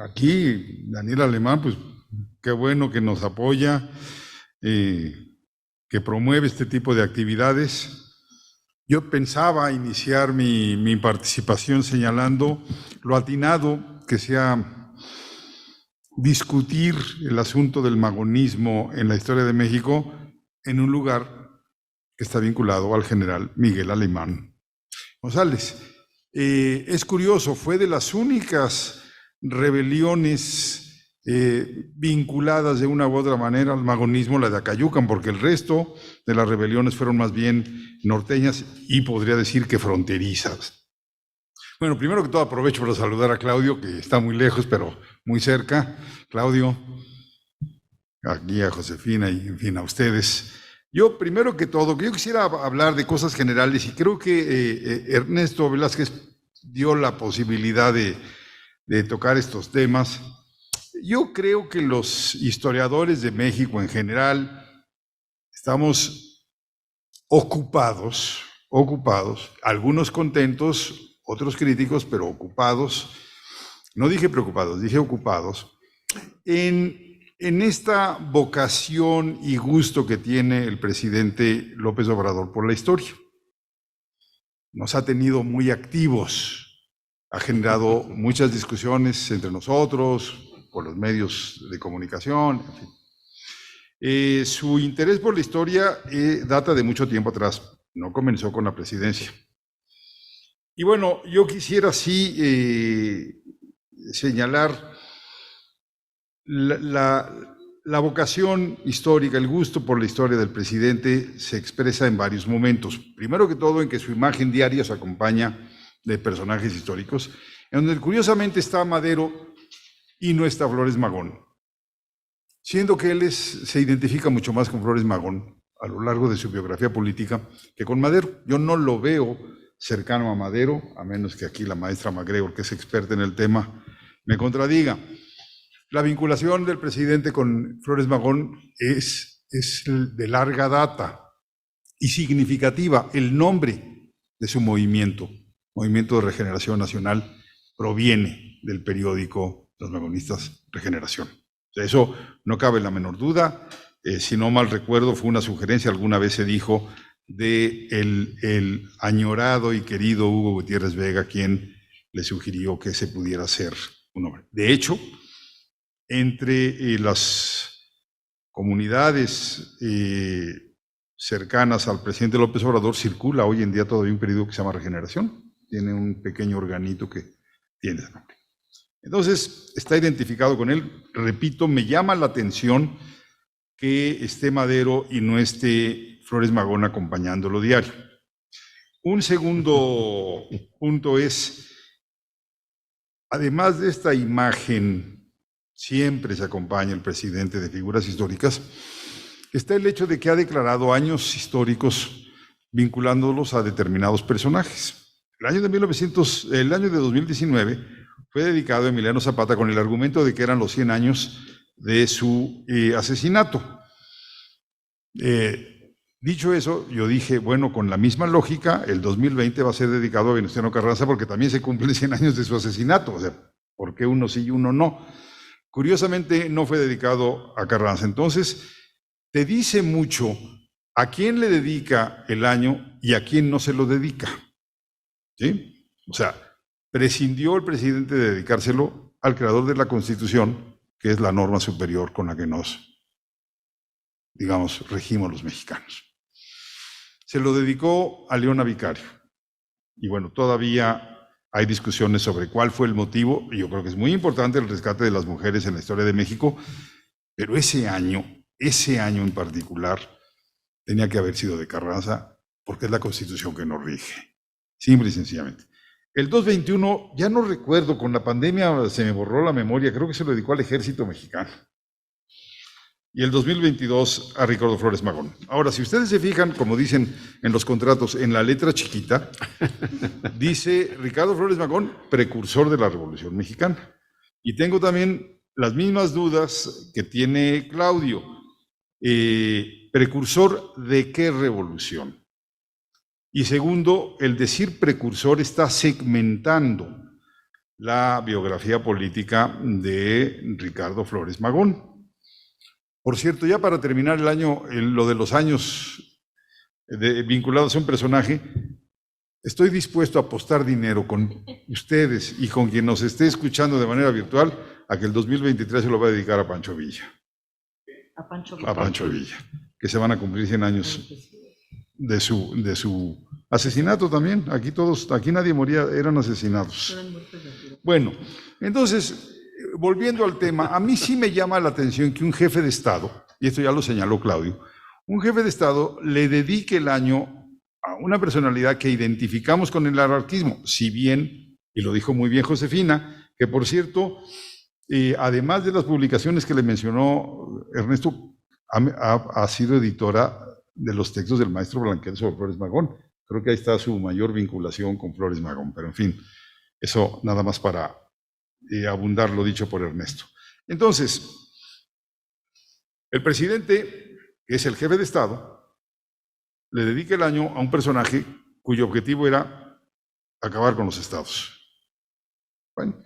aquí Daniel Alemán, pues qué bueno que nos apoya, que promueve este tipo de actividades. Yo pensaba iniciar mi participación señalando lo atinado que sea discutir el asunto del magonismo en la historia de México en un lugar que está vinculado al general Miguel Alemán González. Es curioso, fue de las únicas rebeliones vinculadas de una u otra manera al magonismo, la de Acayucan, porque el resto de las rebeliones fueron más bien norteñas y podría decir que fronterizas. Bueno, primero que todo aprovecho para saludar a Claudio, que está muy lejos, pero muy cerca. Claudio, aquí a Josefina y en fin a ustedes. Yo primero que todo, yo quisiera hablar de cosas generales y creo que Ernesto Velázquez dio la posibilidad de tocar estos temas. Yo creo que los historiadores de México en general estamos ocupados, algunos contentos, otros críticos, pero ocupados, no dije preocupados, dije ocupados, en esta vocación y gusto que tiene el presidente López Obrador por la historia. Nos ha tenido muy activos, ha generado muchas discusiones entre nosotros, por los medios de comunicación, en fin. Su interés por la historia data de mucho tiempo atrás, no comenzó con la presidencia. Y bueno, yo quisiera sí señalar la vocación histórica, el gusto por la historia del presidente se expresa en varios momentos. Primero que todo en que su imagen diaria se acompaña de personajes históricos, en donde curiosamente está Madero y no está Flores Magón, siendo que él se identifica mucho más con Flores Magón a lo largo de su biografía política que con Madero. Yo no lo veo cercano a Madero, a menos que aquí la maestra MacGregor, que es experta en el tema, me contradiga. La vinculación del presidente con Flores Magón es de larga data y significativa. El nombre de su movimiento, Movimiento de Regeneración Nacional, proviene del periódico Los Magonistas Regeneración. O sea, eso no cabe la menor duda. Si no mal recuerdo, fue una sugerencia, alguna vez se dijo, de el añorado y querido Hugo Gutiérrez Vega, quien le sugirió que ese pudiera ser un nombre. De hecho, entre las comunidades cercanas al presidente López Obrador circula hoy en día todavía un periódico que se llama Regeneración. Tiene un pequeño organito que tiene ese nombre. Entonces, está identificado con él. Repito, me llama la atención que esté Madero y no esté Flores Magón acompañándolo diario. Un segundo punto es, además de esta imagen, siempre se acompaña el presidente de figuras históricas, está el hecho de que ha declarado años históricos vinculándolos a determinados personajes. El año de 2019 fue dedicado a Emiliano Zapata con el argumento de que eran los 100 años de su asesinato. Dicho eso, yo dije, bueno, con la misma lógica, el 2020 va a ser dedicado a Venustiano Carranza porque también se cumplen 100 años de su asesinato. O sea, ¿por qué uno sí y uno no? Curiosamente, no fue dedicado a Carranza. Entonces, te dice mucho a quién le dedica el año y a quién no se lo dedica. ¿Sí? O sea, prescindió el presidente de dedicárselo al creador de la Constitución, que es la norma superior con la que nos, digamos, regimos los mexicanos. Se lo dedicó a Leona Vicario. Y bueno, todavía hay discusiones sobre cuál fue el motivo, y yo creo que es muy importante el rescate de las mujeres en la historia de México, pero ese año en particular, tenía que haber sido de Carranza, porque es la Constitución que nos rige, simple y sencillamente. El 221, ya no recuerdo, con la pandemia se me borró la memoria, creo que se lo dedicó al Ejército Mexicano. Y el 2022 a Ricardo Flores Magón. Ahora, si ustedes se fijan, como dicen en los contratos, en la letra chiquita, dice Ricardo Flores Magón, precursor de la Revolución Mexicana. Y tengo también las mismas dudas que tiene Claudio. ¿Precursor de qué revolución? Y segundo, el decir precursor está segmentando la biografía política de Ricardo Flores Magón. Por cierto, ya para terminar el año, lo de los años vinculados a un personaje, estoy dispuesto a apostar dinero con ustedes y con quien nos esté escuchando de manera virtual a que el 2023 se lo va a dedicar a Pancho Villa. A Pancho Villa, que se van a cumplir 100 años de su asesinato también. Aquí nadie moría, eran asesinados. Bueno, entonces, volviendo al tema, a mí sí me llama la atención que un jefe de Estado, y esto ya lo señaló Claudio, un jefe de Estado le dedique el año a una personalidad que identificamos con el anarquismo, si bien, y lo dijo muy bien Josefina, que por cierto, además de las publicaciones que le mencionó Ernesto, ha sido editora de los textos del maestro Blanquet sobre Flores Magón. Creo que ahí está su mayor vinculación con Flores Magón, pero en fin, eso nada más para abundar lo dicho por Ernesto. Entonces, el presidente, que es el jefe de Estado, le dedica el año a un personaje cuyo objetivo era acabar con los estados. Bueno,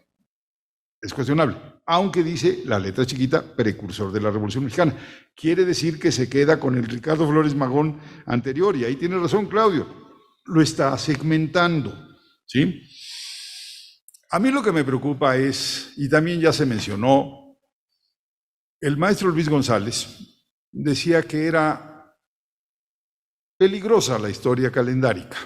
es cuestionable, aunque dice la letra chiquita, precursor de la Revolución Mexicana. Quiere decir que se queda con el Ricardo Flores Magón anterior, y ahí tiene razón Claudio, lo está segmentando, ¿sí? A mí lo que me preocupa es, y también ya se mencionó, el maestro Luis González decía que era peligrosa la historia calendárica,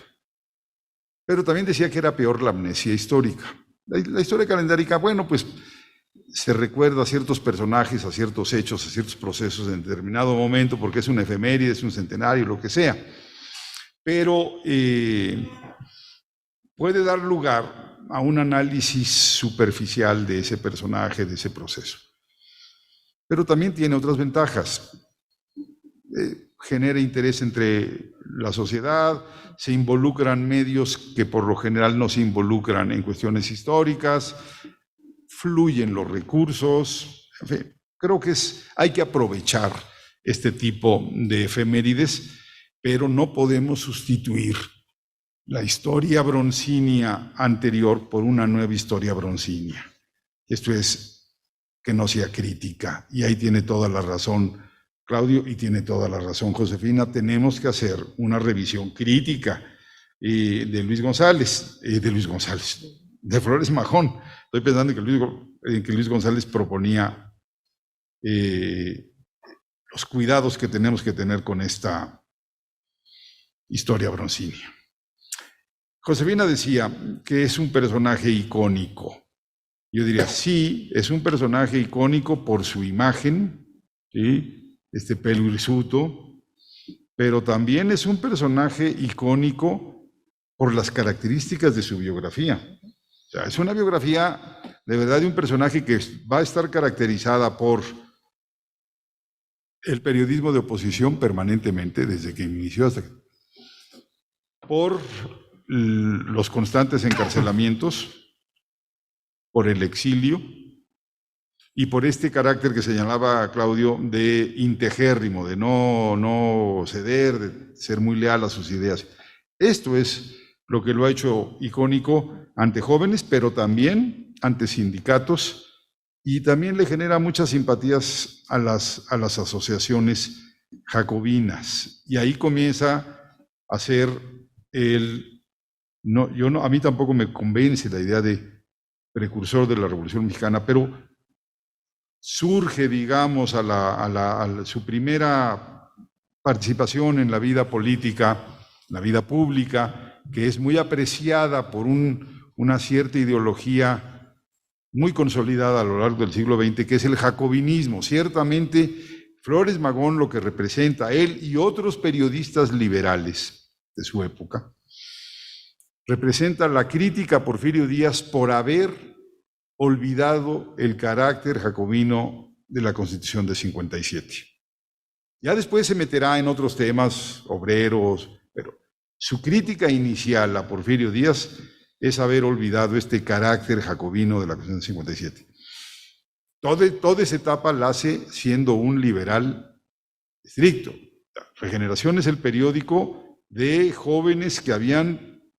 pero también decía que era peor la amnesia histórica. La historia calendárica, bueno, pues se recuerda a ciertos personajes, a ciertos hechos, a ciertos procesos en determinado momento, porque es una efeméride, es un centenario, lo que sea. Pero puede dar lugar a un análisis superficial de ese personaje, de ese proceso. Pero también tiene otras ventajas. Genera interés entre la sociedad, se involucran medios que por lo general no se involucran en cuestiones históricas, fluyen los recursos. En fin, creo que hay que aprovechar este tipo de efemérides, pero no podemos sustituir la historia broncínia anterior por una nueva historia broncínia. Esto es que no sea crítica, y ahí tiene toda la razón Claudio y tiene toda la razón Josefina. Tenemos que hacer una revisión crítica de Flores Magón. Estoy pensando en que Luis González proponía los cuidados que tenemos que tener con esta historia broncínia. Josefina decía que es un personaje icónico. Yo diría, sí, es un personaje icónico por su imagen, ¿sí? Este pelo hirsuto, pero también es un personaje icónico por las características de su biografía. O sea, es una biografía de verdad de un personaje que va a estar caracterizada por el periodismo de oposición permanentemente, desde que inició hasta que, por los constantes encarcelamientos, por el exilio y por este carácter que señalaba Claudio de integérrimo, de no ceder, de ser muy leal a sus ideas. Esto es lo que lo ha hecho icónico ante jóvenes, pero también ante sindicatos, y también le genera muchas simpatías a las asociaciones jacobinas. Y ahí comienza a ser a mí tampoco me convence la idea de precursor de la Revolución Mexicana, pero surge, digamos, a su primera participación en la vida política, la vida pública, que es muy apreciada por una cierta ideología muy consolidada a lo largo del siglo XX, que es el jacobinismo. Ciertamente, Flores Magón, lo que representa él y otros periodistas liberales de su época, representa la crítica a Porfirio Díaz por haber olvidado el carácter jacobino de la Constitución de 57. Ya después se meterá en otros temas, obreros, pero su crítica inicial a Porfirio Díaz es haber olvidado este carácter jacobino de la Constitución de 57. Toda esa etapa la hace siendo un liberal estricto. Regeneración es el periódico de jóvenes que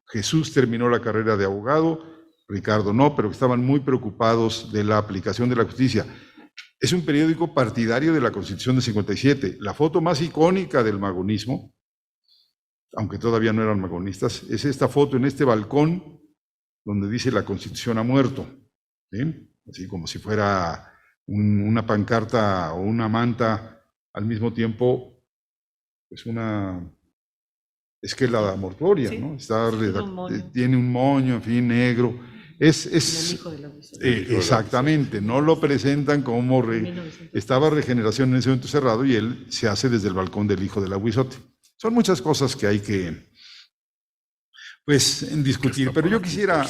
Jesús terminó la carrera de abogado, Ricardo no, pero que estaban muy preocupados de la aplicación de la justicia. Es un periódico partidario de la Constitución de 57. La foto más icónica del magonismo, aunque todavía no eran magonistas, es esta foto en este balcón donde dice la Constitución ha muerto, ¿sí? Así como si fuera una pancarta o una manta, al mismo tiempo es una esquela mortuoria, sí, ¿no? Tiene un moño, en fin, negro. Exactamente, no lo presentan como estaba Regeneración en ese momento cerrado y él se hace desde el balcón del hijo del Aguizote. Son muchas cosas que hay que discutir, pero yo quisiera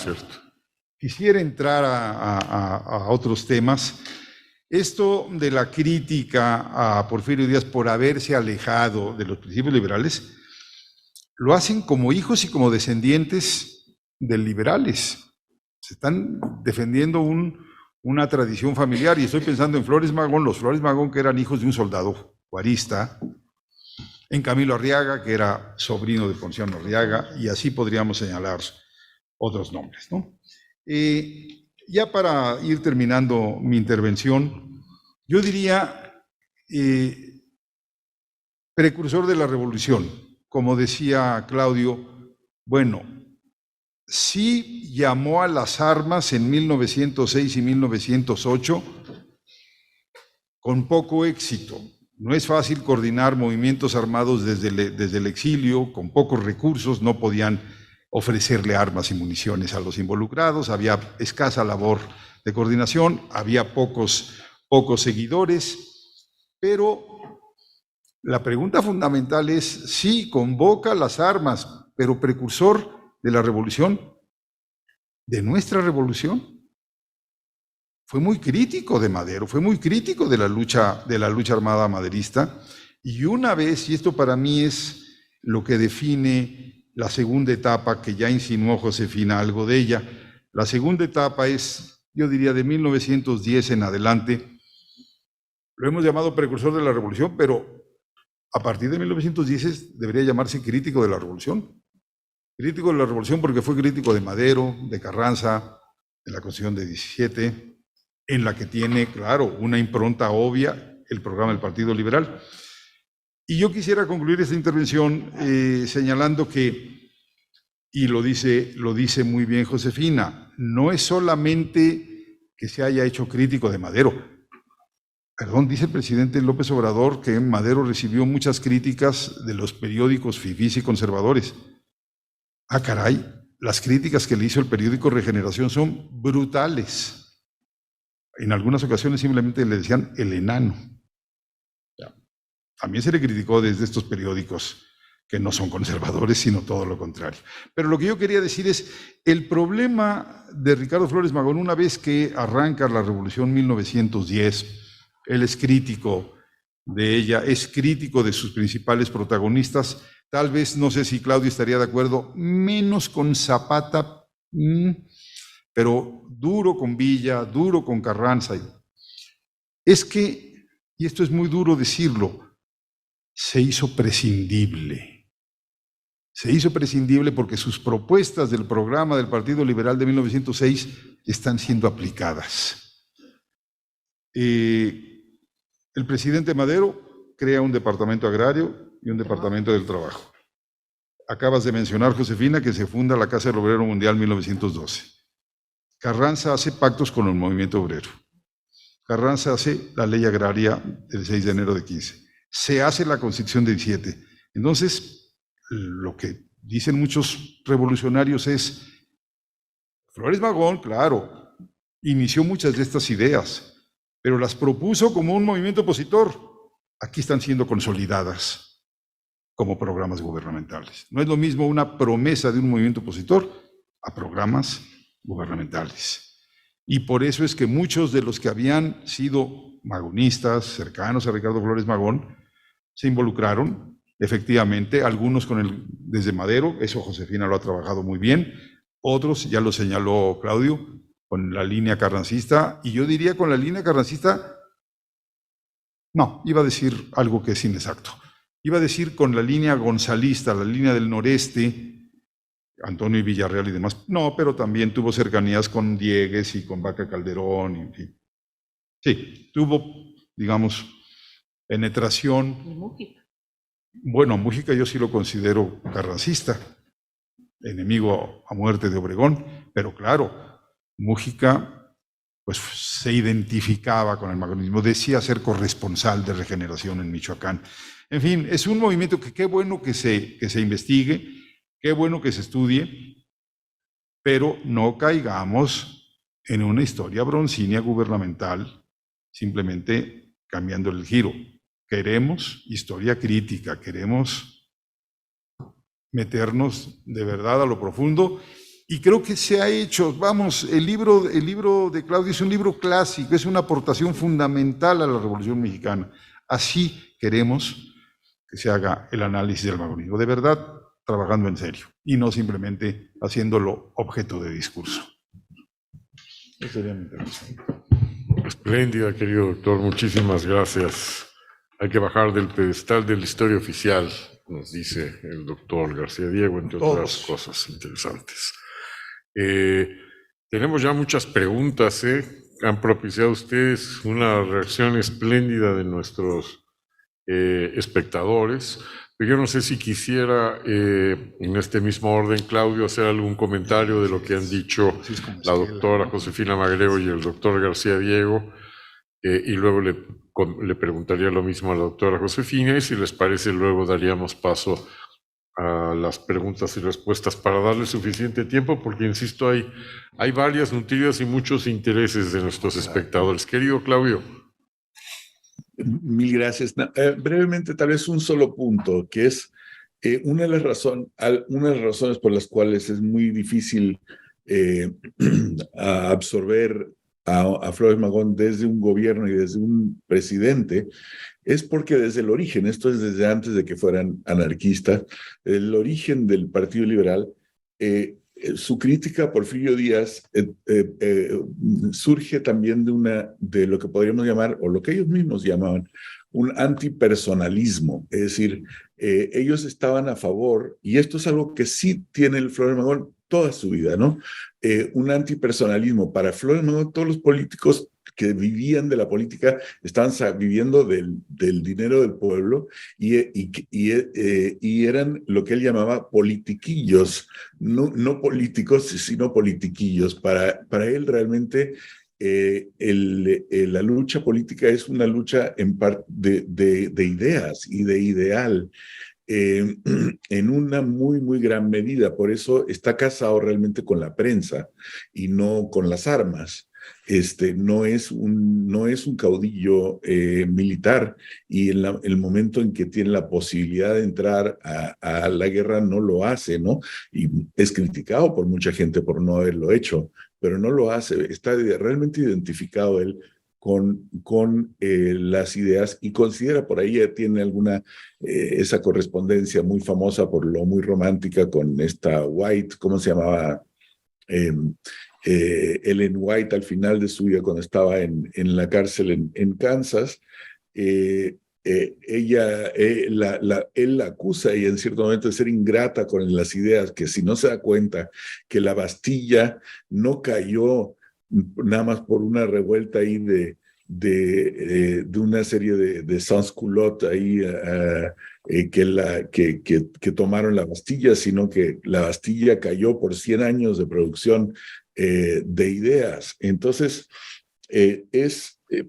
entrar a otros temas. Esto de la crítica a Porfirio Díaz por haberse alejado de los principios liberales, lo hacen como hijos y como descendientes de liberales. Se están defendiendo una tradición familiar, y estoy pensando en Flores Magón, los Flores Magón que eran hijos de un soldado juarista, en Camilo Arriaga, que era sobrino de Ponciano Arriaga, y así podríamos señalar otros nombres, ¿no? Ya para ir terminando mi intervención, yo diría precursor de la revolución, como decía Claudio, bueno, sí llamó a las armas en 1906 y 1908 con poco éxito. No es fácil coordinar movimientos armados desde el exilio, con pocos recursos, no podían ofrecerle armas y municiones a los involucrados, había escasa labor de coordinación, había pocos seguidores, pero la pregunta fundamental es, sí, convoca las armas, pero precursor de la revolución, de nuestra revolución. Fue muy crítico de Madero, fue muy crítico de la lucha armada maderista, y una vez, y esto para mí es lo que define la segunda etapa, que ya insinuó Josefina algo de ella, la segunda etapa es, yo diría, de 1910 en adelante. Lo hemos llamado precursor de la revolución, pero a partir de 1910 debería llamarse crítico de la revolución. Crítico de la revolución porque fue crítico de Madero, de Carranza, de la Constitución de 17, en la que tiene, claro, una impronta obvia el programa del Partido Liberal. Y yo quisiera concluir esta intervención señalando que, y lo dice muy bien Josefina, no es solamente que se haya hecho crítico de Madero. Perdón, dice el presidente López Obrador que Madero recibió muchas críticas de los periódicos fifís y conservadores. Ah, caray, las críticas que le hizo el periódico Regeneración son brutales. En algunas ocasiones simplemente le decían el enano. También se le criticó desde estos periódicos que no son conservadores, sino todo lo contrario. Pero lo que yo quería decir es, el problema de Ricardo Flores Magón, una vez que arranca la Revolución 1910, él es crítico de ella, es crítico de sus principales protagonistas, tal vez, no sé si Claudio estaría de acuerdo, menos con Zapata, pero duro con Villa, duro con Carranza. Es que, y esto es muy duro decirlo, se hizo prescindible. Se hizo prescindible porque sus propuestas del programa del Partido Liberal de 1906 están siendo aplicadas. El presidente Madero crea un departamento agrario y un departamento del trabajo. Acabas de mencionar, Josefina, que se funda la Casa del Obrero Mundial en 1912. Carranza hace pactos con el movimiento obrero. Carranza hace la ley agraria del 6 de enero de 15. Se hace la Constitución de 17. Entonces, lo que dicen muchos revolucionarios es, Flores Magón, claro, inició muchas de estas ideas, pero las propuso como un movimiento opositor. Aquí están siendo consolidadas como programas gubernamentales. No es lo mismo una promesa de un movimiento opositor a programas gubernamentales. Y por eso es que muchos de los que habían sido magonistas, cercanos a Ricardo Flores Magón, se involucraron, efectivamente, algunos desde Madero, eso Josefina lo ha trabajado muy bien, otros, ya lo señaló Claudio, con la línea carrancista, y yo diría con la línea carrancista, no, iba a decir algo que es inexacto. Iba a decir con la línea gonzalista, la línea del noreste, Antonio y Villarreal y demás. No, pero también tuvo cercanías con Diegues y con Vaca Calderón. En fin. Sí, tuvo, digamos, penetración. Y Mújica. Bueno, Mújica yo sí lo considero carrancista, enemigo a muerte de Obregón, pero claro, Mújica pues se identificaba con el magonismo, decía ser corresponsal de Regeneración en Michoacán. En fin, es un movimiento que qué bueno que se investigue, qué bueno que se estudie, pero no caigamos en una historia broncínea gubernamental, simplemente cambiando el giro. Queremos historia crítica, queremos meternos de verdad a lo profundo, y creo que se ha hecho. Vamos, el libro de Claudio es un libro clásico, es una aportación fundamental a la Revolución Mexicana. Así queremos que se haga el análisis del magonismo, de verdad, trabajando en serio, y no simplemente haciéndolo objeto de discurso. Esa sería mi intervención. Espléndida, querido doctor, muchísimas gracias. Hay que bajar del pedestal de la historia oficial, nos dice el doctor García Diego, entre otras cosas interesantes. Tenemos ya muchas preguntas, han propiciado ustedes una reacción espléndida de nuestros espectadores. Pero yo no sé si quisiera, en este mismo orden, Claudio, hacer algún comentario de lo que han dicho la doctora Josefina Magreo y el doctor García Diego, y luego le preguntaría lo mismo a la doctora Josefina, y si les parece, luego daríamos paso a las preguntas y respuestas para darle suficiente tiempo, porque, insisto, hay varias nutridas y muchos intereses de nuestros espectadores. Querido Claudio. Mil gracias. Brevemente, tal vez un solo punto, que es una de las razones por las cuales es muy difícil absorber a Flores Magón desde un gobierno y desde un presidente, es porque desde el origen, esto es desde antes de que fueran anarquistas, el origen del Partido Liberal, su crítica a Porfirio Díaz surge también de lo que podríamos llamar, o lo que ellos mismos llamaban, un antipersonalismo. Es decir, ellos estaban a favor, y esto es algo que sí tiene el Flores Magón toda su vida, ¿no? Un antipersonalismo. Para Flores Magón, todos los políticos que vivían de la política estaban viviendo del dinero del pueblo y eran lo que él llamaba politiquillos, no políticos, sino politiquillos. Para él realmente la lucha política es una lucha en parte de ideas y de ideal. En una muy, muy gran medida. Por eso está casado realmente con la prensa y no con las armas. No es un caudillo militar, y en el momento en que tiene la posibilidad de entrar a la guerra no lo hace, ¿no? Y es criticado por mucha gente por no haberlo hecho, pero no lo hace. Está realmente identificado él con las ideas, y considera, por ahí tiene esa correspondencia muy famosa por lo muy romántica con esta White, ¿cómo se llamaba? Ellen White al final de su vida, cuando estaba en la cárcel en Kansas. Él la acusa y en cierto momento de ser ingrata con las ideas, que si no se da cuenta que la Bastilla no cayó nada más por una revuelta ahí de una serie de sans-culottes ahí que tomaron la Bastilla, sino que la Bastilla cayó por 100 años de producción de ideas. Entonces,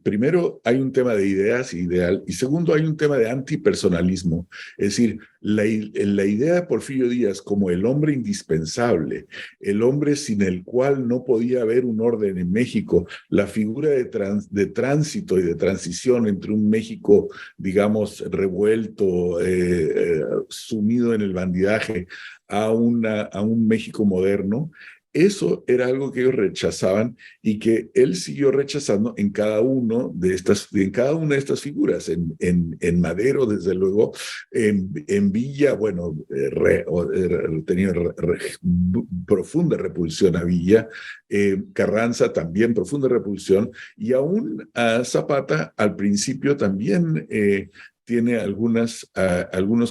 primero hay un tema de ideas ideal, y segundo hay un tema de antipersonalismo. Es decir, la idea de Porfirio Díaz como el hombre indispensable, el hombre sin el cual no podía haber un orden en México, la figura de tránsito y de transición entre un México, digamos, revuelto, sumido en el bandidaje, a un México moderno. Eso era algo que ellos rechazaban y que él siguió rechazando en cada una de estas figuras, en Madero, desde luego, en Villa, bueno, tenía profunda repulsión a Villa, Carranza también profunda repulsión, y aún a Zapata al principio también tiene algunos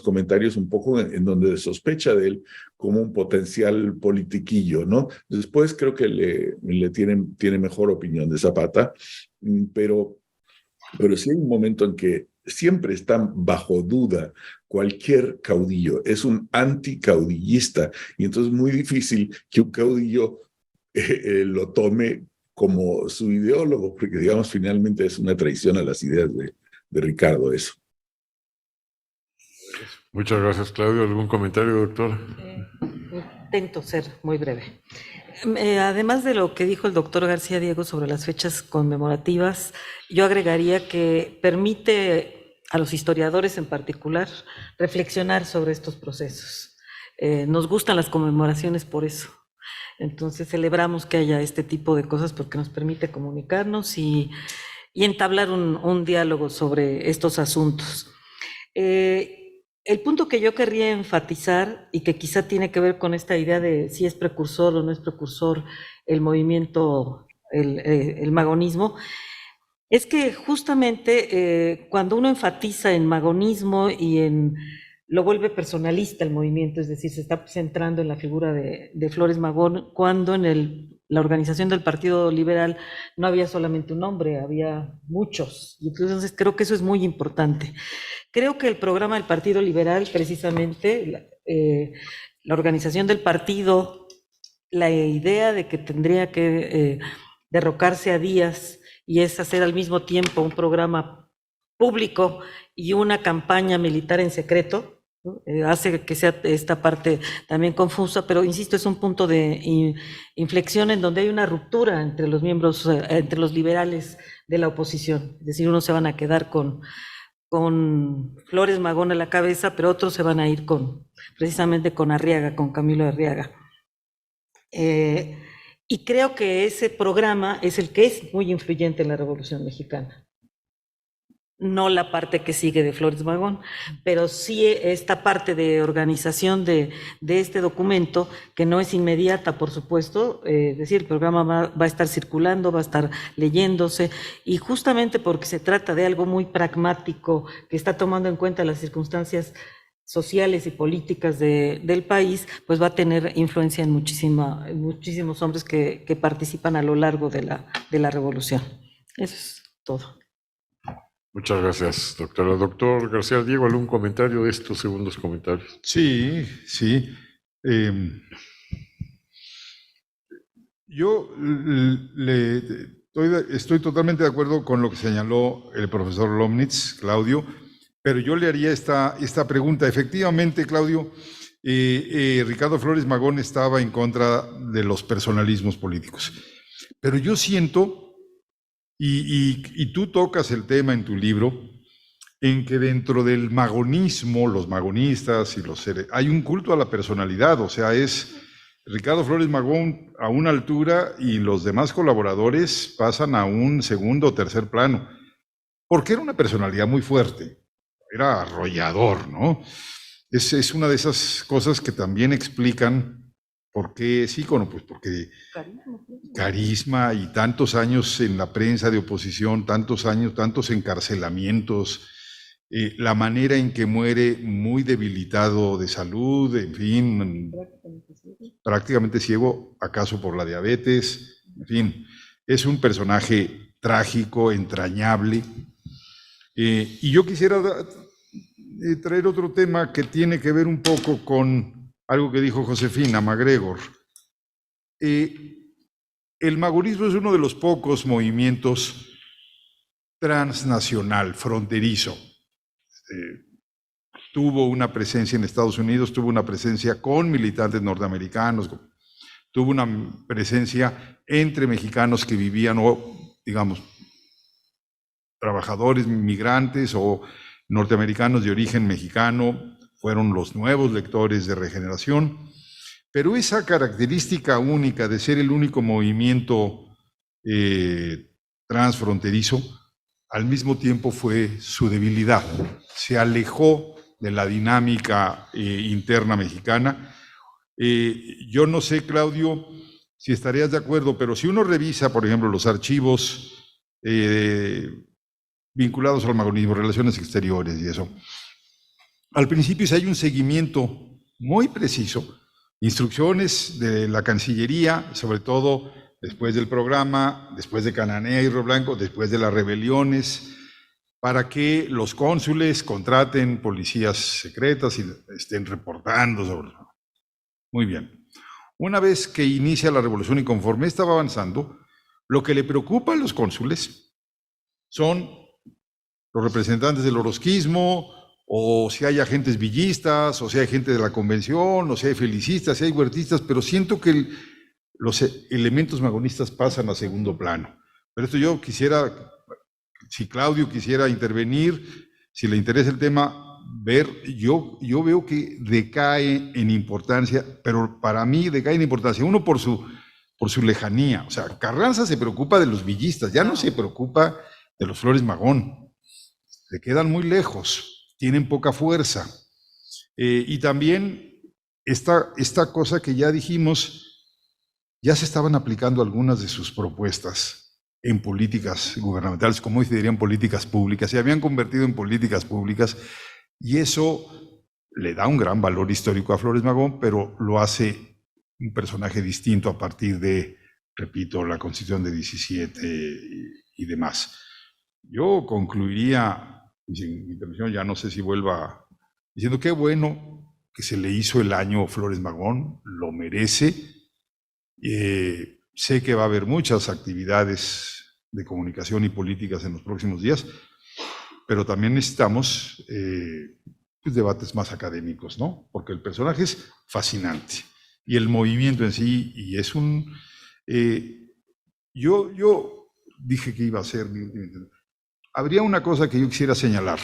comentarios un poco en donde sospecha de él como un potencial politiquillo, ¿no? Después creo que tiene mejor opinión de Zapata, pero sí hay un momento en que siempre está bajo duda cualquier caudillo, es un anticaudillista, y entonces es muy difícil que un caudillo lo tome como su ideólogo, porque digamos finalmente es una traición a las ideas de Ricardo eso. Muchas gracias, Claudio. ¿Algún comentario, doctor? Intento ser muy breve. Además de lo que dijo el doctor García Diego sobre las fechas conmemorativas, yo agregaría que permite a los historiadores en particular reflexionar sobre estos procesos. Nos gustan las conmemoraciones por eso. Entonces celebramos que haya este tipo de cosas porque nos permite comunicarnos y entablar un diálogo sobre estos asuntos. El punto que yo querría enfatizar y que quizá tiene que ver con esta idea de si es precursor o no es precursor el movimiento, el magonismo, es que justamente cuando uno enfatiza en magonismo y lo vuelve personalista el movimiento, es decir, se está centrando en la figura de Flores Magón, cuando en la organización del Partido Liberal no había solamente un hombre, había muchos. Y entonces creo que eso es muy importante. Creo que el programa del Partido Liberal, precisamente, la organización del partido, la idea de que tendría que derrocarse a Díaz y es hacer al mismo tiempo un programa público y una campaña militar en secreto, ¿no? Hace que sea esta parte también confusa, pero insisto, es un punto de inflexión en donde hay una ruptura entre los miembros, entre los liberales de la oposición. Es decir, unos se van a quedar con Flores Magón a la cabeza, pero otros se van a ir precisamente con Arriaga, con Camilo Arriaga. Y creo que ese programa es el que es muy influyente en la Revolución Mexicana. No la parte que sigue de Flores Magón, pero sí esta parte de organización de este documento, que no es inmediata, por supuesto, es decir, el programa va a estar circulando, va a estar leyéndose, y justamente porque se trata de algo muy pragmático, que está tomando en cuenta las circunstancias sociales y políticas del país, pues va a tener influencia en muchísimos hombres que participan a lo largo de la revolución. Eso es todo. Muchas gracias, doctora. Doctor García Diego, ¿algún comentario de estos segundos comentarios? Sí. Yo estoy totalmente de acuerdo con lo que señaló el profesor Lomnitz, Claudio, pero yo le haría esta pregunta. Efectivamente, Claudio, Ricardo Flores Magón estaba en contra de los personalismos políticos, pero yo siento, y tú tocas el tema en tu libro, en que dentro del magonismo, los magonistas y hay un culto a la personalidad, o sea, es Ricardo Flores Magón a una altura y los demás colaboradores pasan a un segundo o tercer plano, porque era una personalidad muy fuerte, era arrollador, ¿no? Es una de esas cosas que también explican por qué es ícono, pues porque carisma y tantos años en la prensa de oposición, tantos años, tantos encarcelamientos, la manera en que muere muy debilitado de salud, en fin, prácticamente ciego, acaso por la diabetes, en fin, es un personaje trágico, entrañable. Y yo quisiera traer otro tema que tiene que ver un poco con algo que dijo Josefina MacGregor. El magonismo es uno de los pocos movimientos transnacional, fronterizo. Tuvo una presencia en Estados Unidos, tuvo una presencia con militantes norteamericanos, tuvo una presencia entre mexicanos que vivían, o digamos, trabajadores migrantes o norteamericanos de origen mexicano, fueron los nuevos lectores de Regeneración. Pero esa característica única de ser el único movimiento transfronterizo, al mismo tiempo fue su debilidad. Se alejó de la dinámica interna mexicana. Yo no sé, Claudio, si estarías de acuerdo, pero si uno revisa, por ejemplo, los archivos vinculados al magonismo, relaciones exteriores y eso, al principio sí hay un seguimiento muy preciso, instrucciones de la Cancillería, sobre todo después del programa, después de Cananea y Río Blanco, después de las rebeliones, para que los cónsules contraten policías secretas y estén reportando sobre... Muy bien. Una vez que inicia la revolución y conforme estaba avanzando, lo que le preocupa a los cónsules son los representantes del orozquismo, o si hay agentes villistas, o si hay gente de la convención, o si hay felicistas, si hay huertistas, pero siento que los elementos magonistas pasan a segundo plano. Pero esto yo quisiera, si Claudio quisiera intervenir, si le interesa el tema, ver, yo veo que decae en importancia, pero para mí decae en importancia, uno por su lejanía. O sea, Carranza se preocupa de los villistas, ya no se preocupa de los Flores Magón, se quedan muy lejos. Tienen poca fuerza. Y también esta cosa que ya dijimos, ya se estaban aplicando algunas de sus propuestas en políticas gubernamentales, como hoy se dirían políticas públicas, se habían convertido en políticas públicas, y eso le da un gran valor histórico a Flores Magón, pero lo hace un personaje distinto a partir de, repito, la Constitución de 17 y demás. Yo concluiría mi intervención, ya no sé si vuelva diciendo qué bueno que se le hizo el año Flores Magón, lo merece. Sé que va a haber muchas actividades de comunicación y políticas en los próximos días, pero también necesitamos pues, debates más académicos, ¿no? Porque el personaje es fascinante y el movimiento en sí, y es un... yo dije que iba a ser mi última intervención. Habría una cosa que yo quisiera señalar.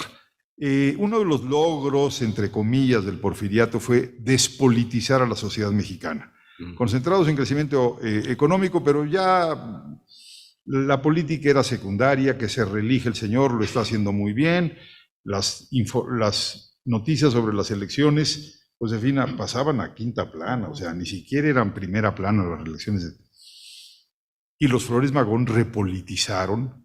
Uno de los logros, entre comillas, del porfiriato fue despolitizar a la sociedad mexicana. Concentrados en crecimiento económico, pero ya la política era secundaria, que se reelige el señor, lo está haciendo muy bien. Las noticias sobre las elecciones, pues en fin, pasaban a quinta plana, o sea, ni siquiera eran primera plana las elecciones. Y los Flores Magón repolitizaron,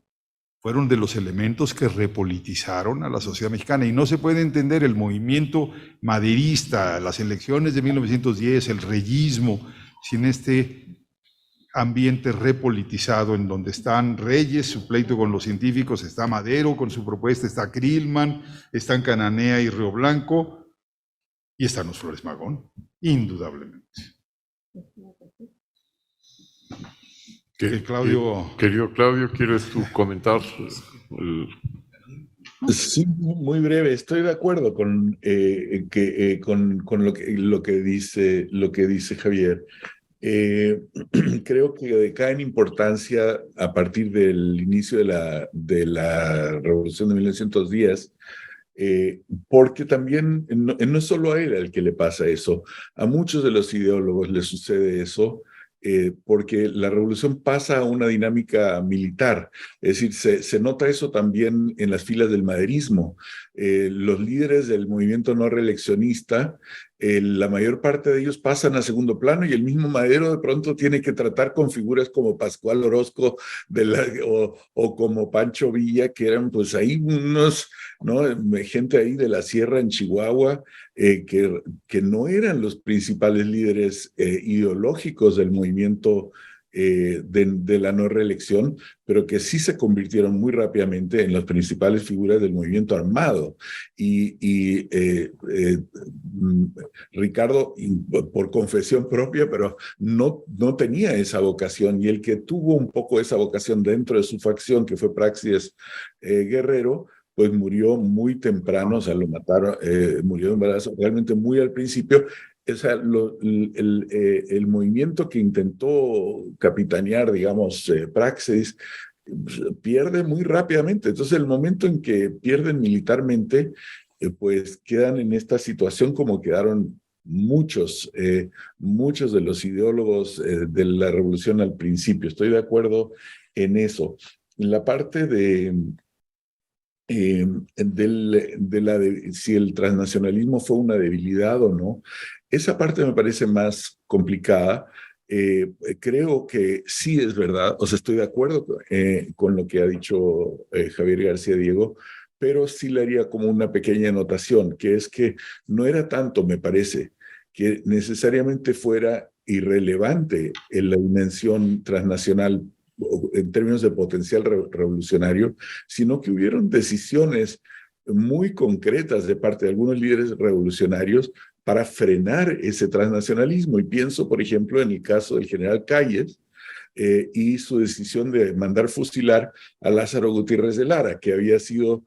fueron de los elementos que repolitizaron a la sociedad mexicana, y no se puede entender el movimiento maderista, las elecciones de 1910, el reyismo, sin este ambiente repolitizado en donde están Reyes, su pleito con los científicos, está Madero con su propuesta, está Krillman, están Cananea y Río Blanco, y están los Flores Magón, indudablemente. Claudio... Querido Claudio, ¿quieres tú comentar? Sí, muy breve. Estoy de acuerdo con lo que dice Javier. Creo que decae en importancia a partir del inicio de la Revolución de 1910, porque también no es solo a él al que le pasa eso, a muchos de los ideólogos les sucede eso. Porque la revolución pasa a una dinámica militar, es decir, se nota eso también en las filas del maderismo. Los líderes del movimiento no reeleccionista la mayor parte de ellos pasan a segundo plano y el mismo Madero de pronto tiene que tratar con figuras como Pascual Orozco o como Pancho Villa, que eran pues ahí unos, ¿no? Gente ahí de la sierra en Chihuahua, que no eran los principales líderes ideológicos del movimiento de la no reelección, pero que sí se convirtieron muy rápidamente en las principales figuras del movimiento armado. Ricardo, por confesión propia, pero no tenía esa vocación, y el que tuvo un poco esa vocación dentro de su facción, que fue Práxedes Guerrero, pues murió muy temprano, o sea, lo mataron, murió de embarazo realmente muy al principio. O sea, el movimiento que intentó capitanear, digamos, Práxedes, pierde muy rápidamente. Entonces, el momento en que pierden militarmente, pues quedan en esta situación como quedaron muchos de los ideólogos de la revolución al principio. Estoy de acuerdo en eso. En la parte si el transnacionalismo fue una debilidad o no, esa parte me parece más complicada. Creo que sí es verdad, o sea, estoy de acuerdo con lo que ha dicho Javier García Diego, pero sí le haría como una pequeña anotación, que es que no era tanto, me parece, que necesariamente fuera irrelevante en la dimensión transnacional en términos de potencial revolucionario, sino que hubieron decisiones muy concretas de parte de algunos líderes revolucionarios para frenar ese transnacionalismo. Y pienso, por ejemplo, en el caso del general Calles y su decisión de mandar fusilar a Lázaro Gutiérrez de Lara, que había sido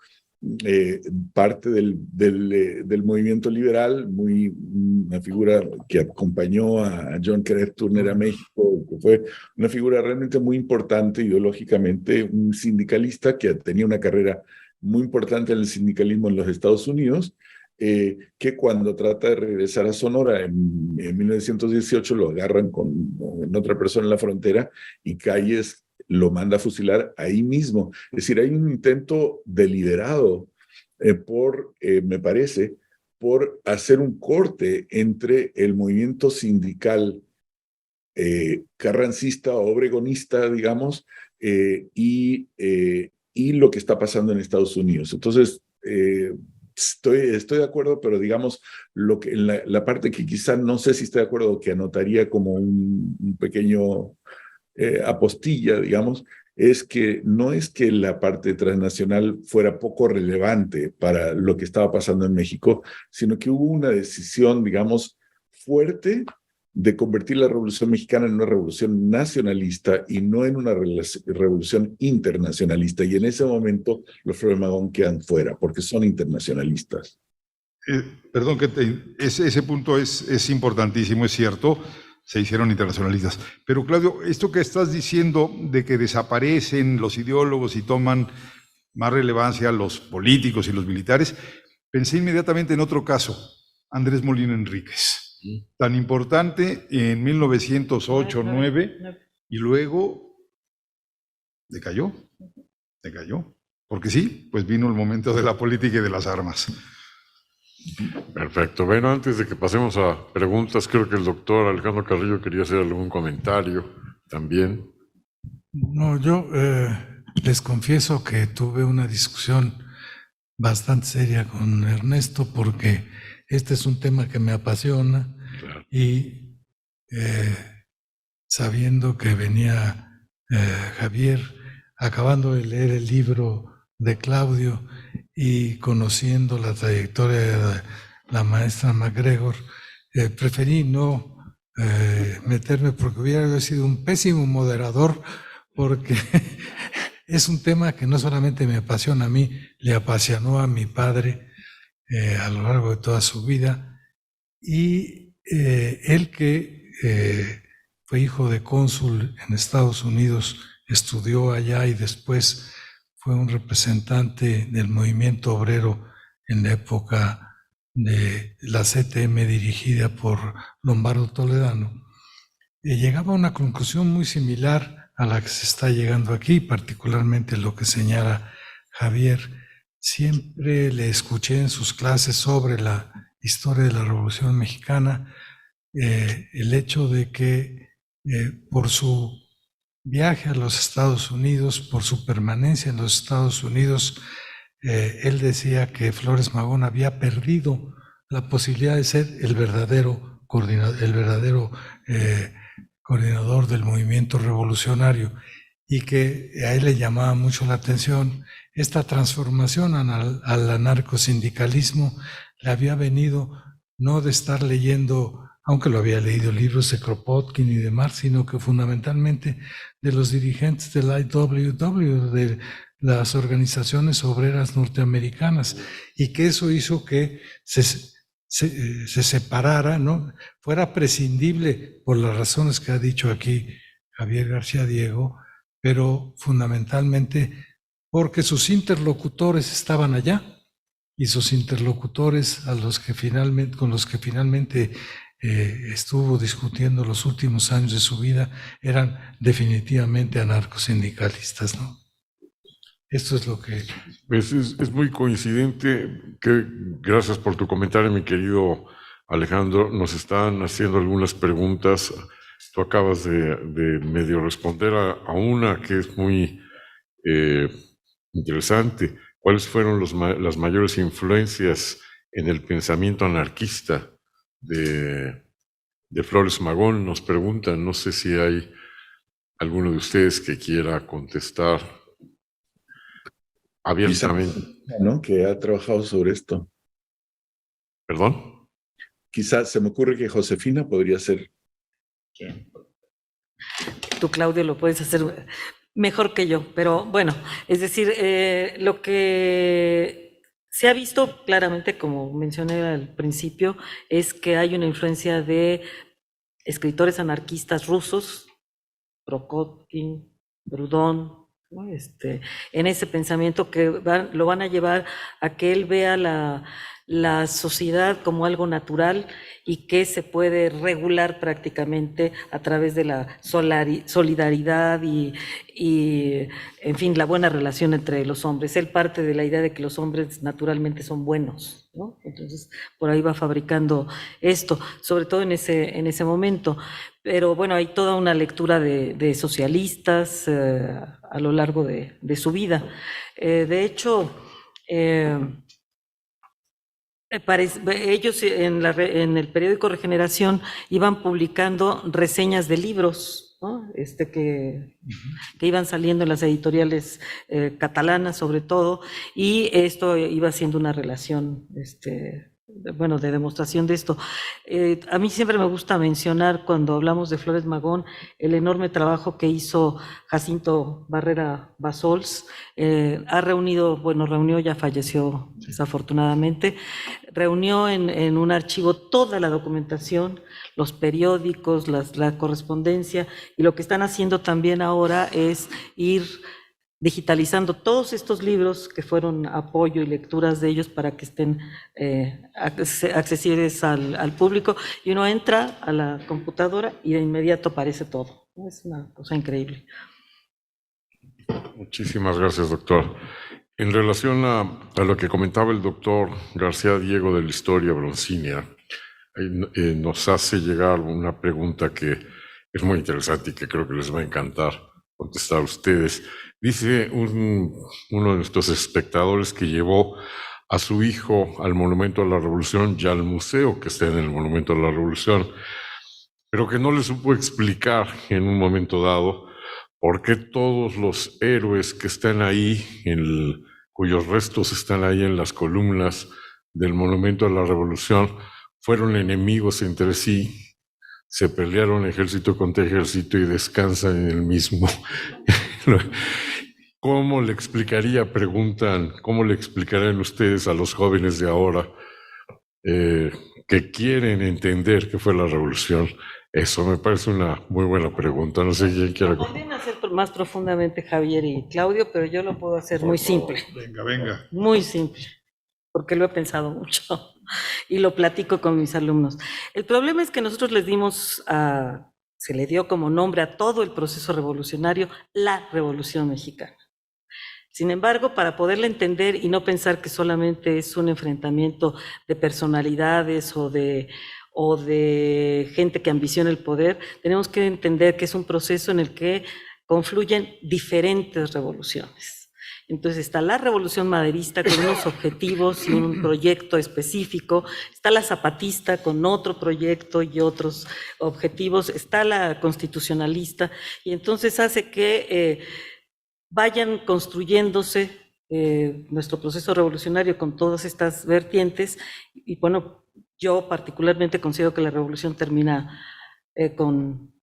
parte del movimiento liberal, una figura que acompañó a John Kenneth Turner a México, que fue una figura realmente muy importante ideológicamente, un sindicalista que tenía una carrera muy importante en el sindicalismo en los Estados Unidos, que cuando trata de regresar a Sonora en 1918 lo agarran con otra persona en la frontera y Calles lo manda a fusilar ahí mismo. Es decir, hay un intento deliberado me parece, por hacer un corte entre el movimiento sindical carrancista o obregonista, digamos, y lo que está pasando en Estados Unidos. Entonces, estoy de acuerdo, pero digamos, la parte que quizá no sé si estoy de acuerdo, que anotaría como un pequeño apostilla, digamos, es que no es que la parte transnacional fuera poco relevante para lo que estaba pasando en México, sino que hubo una decisión, digamos, fuerte de convertir la Revolución Mexicana en una revolución nacionalista y no en una revolución internacionalista. Y en ese momento los Flores Magón quedan fuera, porque son internacionalistas. Perdón, ese punto es importantísimo, es cierto. Se hicieron internacionalistas. Pero Claudio, esto que estás diciendo de que desaparecen los ideólogos y toman más relevancia los políticos y los militares, pensé inmediatamente en otro caso, Andrés Molina Enríquez, tan importante en 1908-9 y luego decayó, porque sí, pues vino el momento de la política y de las armas. Perfecto. Bueno, antes de que pasemos a preguntas, creo que el doctor Alejandro Carrillo quería hacer algún comentario también. No, yo les confieso que tuve una discusión bastante seria con Ernesto porque este es un tema que me apasiona. Claro. Y sabiendo que venía Javier acabando de leer el libro de Claudio y conociendo la trayectoria de la maestra MacGregor, preferí no meterme porque hubiera sido un pésimo moderador, porque es un tema que no solamente me apasiona a mí, le apasionó a mi padre a lo largo de toda su vida, y él que fue hijo de cónsul en Estados Unidos, estudió allá y después fue un representante del movimiento obrero en la época de la CTM dirigida por Lombardo Toledano. Llegaba a una conclusión muy similar a la que se está llegando aquí, particularmente lo que señala Javier. Siempre le escuché en sus clases sobre la historia de la Revolución Mexicana, el hecho de que por su viaje a los Estados Unidos, por su permanencia en los Estados Unidos, él decía que Flores Magón había perdido la posibilidad de ser el verdadero coordinador del movimiento revolucionario, y que a él le llamaba mucho la atención esta transformación al anarcosindicalismo. Le había venido no de estar leyendo, aunque lo había leído, libros de Kropotkin y demás, sino que fundamentalmente de los dirigentes del IWW, de las organizaciones obreras norteamericanas, y que eso hizo que se separara, ¿no? Fuera prescindible por las razones que ha dicho aquí Javier García Diego, pero fundamentalmente porque sus interlocutores estaban allá, y sus interlocutores con los que finalmente estuvo discutiendo los últimos años de su vida eran definitivamente anarcosindicalistas, ¿no? Esto es lo que... Pues es muy coincidente. Gracias por tu comentario, mi querido Alejandro. Nos están haciendo algunas preguntas. Tú acabas de medio responder a una que es muy interesante. ¿Cuáles fueron las mayores influencias en el pensamiento anarquista de Flores Magón? Nos preguntan. No sé si hay alguno de ustedes que quiera contestar abiertamente. Quizá, ¿no? Que ha trabajado sobre esto. ¿Perdón? Quizás se me ocurre que Josefina podría ser. Tú, Claudio, lo puedes hacer mejor que yo, pero bueno, es decir, lo que se ha visto claramente, como mencioné al principio, es que hay una influencia de escritores anarquistas rusos, Kropotkin, Proudhon, ¿no? En ese pensamiento que lo van a llevar a que él vea la sociedad como algo natural y que se puede regular prácticamente a través de la solidaridad y, en fin, la buena relación entre los hombres. Él parte de la idea de que los hombres naturalmente son buenos, ¿no? Entonces, por ahí va fabricando esto, sobre todo en ese momento. Pero bueno, hay toda una lectura de socialistas a lo largo de su vida. De hecho, ellos en el periódico Regeneración iban publicando reseñas de libros, ¿no? Que iban saliendo en las editoriales catalanas sobre todo, y esto iba siendo una relación bueno, de demostración de esto. A mí siempre me gusta mencionar, cuando hablamos de Flores Magón, el enorme trabajo que hizo Jacinto Barrera Basols. Reunió, ya falleció desafortunadamente, reunió en un archivo toda la documentación, los periódicos, la correspondencia, y lo que están haciendo también ahora es ir digitalizando todos estos libros que fueron apoyo y lecturas de ellos para que estén accesibles al público, y uno entra a la computadora y de inmediato aparece todo. Es una cosa increíble. Muchísimas gracias, doctor. En relación a lo que comentaba el doctor García Diego de la historia broncínea, nos hace llegar una pregunta que es muy interesante y que creo que les va a encantar contestar a ustedes. Dice uno de nuestros espectadores que llevó a su hijo al Monumento a la Revolución y al museo que está en el Monumento a la Revolución, pero que no le supo explicar en un momento dado por qué todos los héroes que están ahí, cuyos restos están ahí en las columnas del Monumento a la Revolución, fueron enemigos entre sí, se pelearon ejército contra ejército y descansan en el mismo. ¿Cómo le explicaría, preguntan, cómo le explicarían ustedes a los jóvenes de ahora que quieren entender qué fue la revolución? Eso me parece una muy buena pregunta. No sé quién quiera. Podrían hacer más profundamente Javier y Claudio, pero yo lo puedo hacer muy simple. Venga. Muy simple, porque lo he pensado mucho y lo platico con mis alumnos. El problema es que nosotros se le dio como nombre a todo el proceso revolucionario la Revolución Mexicana. Sin embargo, para poderla entender y no pensar que solamente es un enfrentamiento de personalidades o de gente que ambiciona el poder, tenemos que entender que es un proceso en el que confluyen diferentes revoluciones. Entonces está la revolución maderista con unos objetivos y un proyecto específico, está la zapatista con otro proyecto y otros objetivos, está la constitucionalista, y entonces hace que vayan construyéndose nuestro proceso revolucionario con todas estas vertientes. Y bueno, yo particularmente considero que la revolución termina con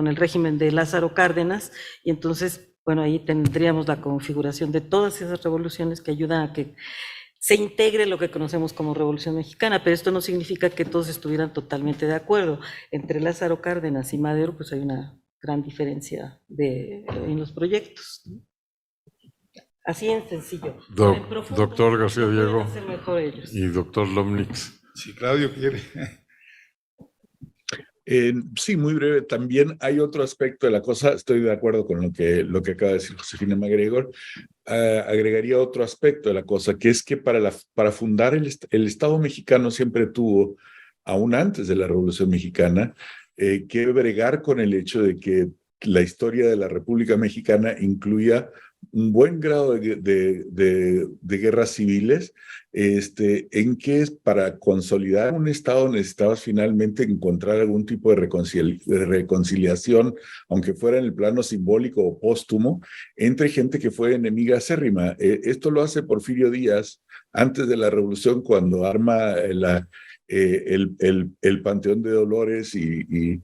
el régimen de Lázaro Cárdenas, y entonces, bueno, ahí tendríamos la configuración de todas esas revoluciones que ayudan a que se integre lo que conocemos como Revolución Mexicana, pero esto no significa que todos estuvieran totalmente de acuerdo. Entre Lázaro Cárdenas y Madero, pues hay una gran diferencia en los proyectos. Así en sencillo. Doctor García Diego y doctor Lomnitz. Si Claudio quiere. Sí, muy breve. También hay otro aspecto de la cosa. Estoy de acuerdo con lo que acaba de decir Josefina MacGregor. Agregaría otro aspecto de la cosa, que es que para fundar el Estado mexicano siempre tuvo, aún antes de la Revolución Mexicana, que bregar con el hecho de que la historia de la República Mexicana incluía un buen grado de guerras civiles, en que para consolidar un Estado necesitabas finalmente encontrar algún tipo de reconciliación, aunque fuera en el plano simbólico o póstumo, entre gente que fue enemiga acérrima. Esto lo hace Porfirio Díaz antes de la Revolución, cuando arma el Panteón de Dolores y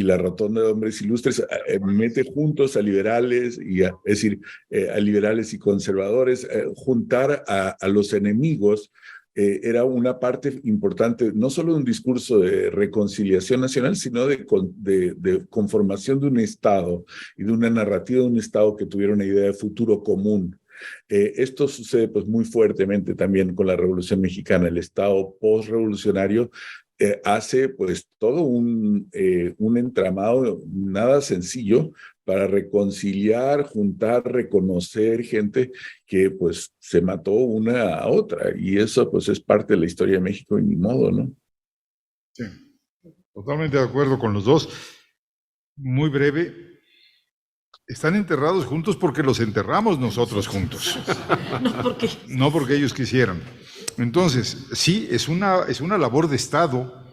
la Rotonda de Hombres Ilustres, mete juntos a liberales, a liberales y conservadores. Juntar a los enemigos era una parte importante, no solo de un discurso de reconciliación nacional, sino de conformación de un Estado y de una narrativa de un Estado que tuviera una idea de futuro común. Esto sucede pues muy fuertemente también con la Revolución Mexicana. El Estado postrevolucionario hace pues todo un entramado nada sencillo para reconciliar, juntar, reconocer gente que pues se mató una a otra, y eso pues es parte de la historia de México y ni modo, ¿no? Sí, totalmente de acuerdo con los dos. Muy breve. Están enterrados juntos porque los enterramos nosotros juntos. No porque ellos quisieran. Entonces, sí, es una labor de Estado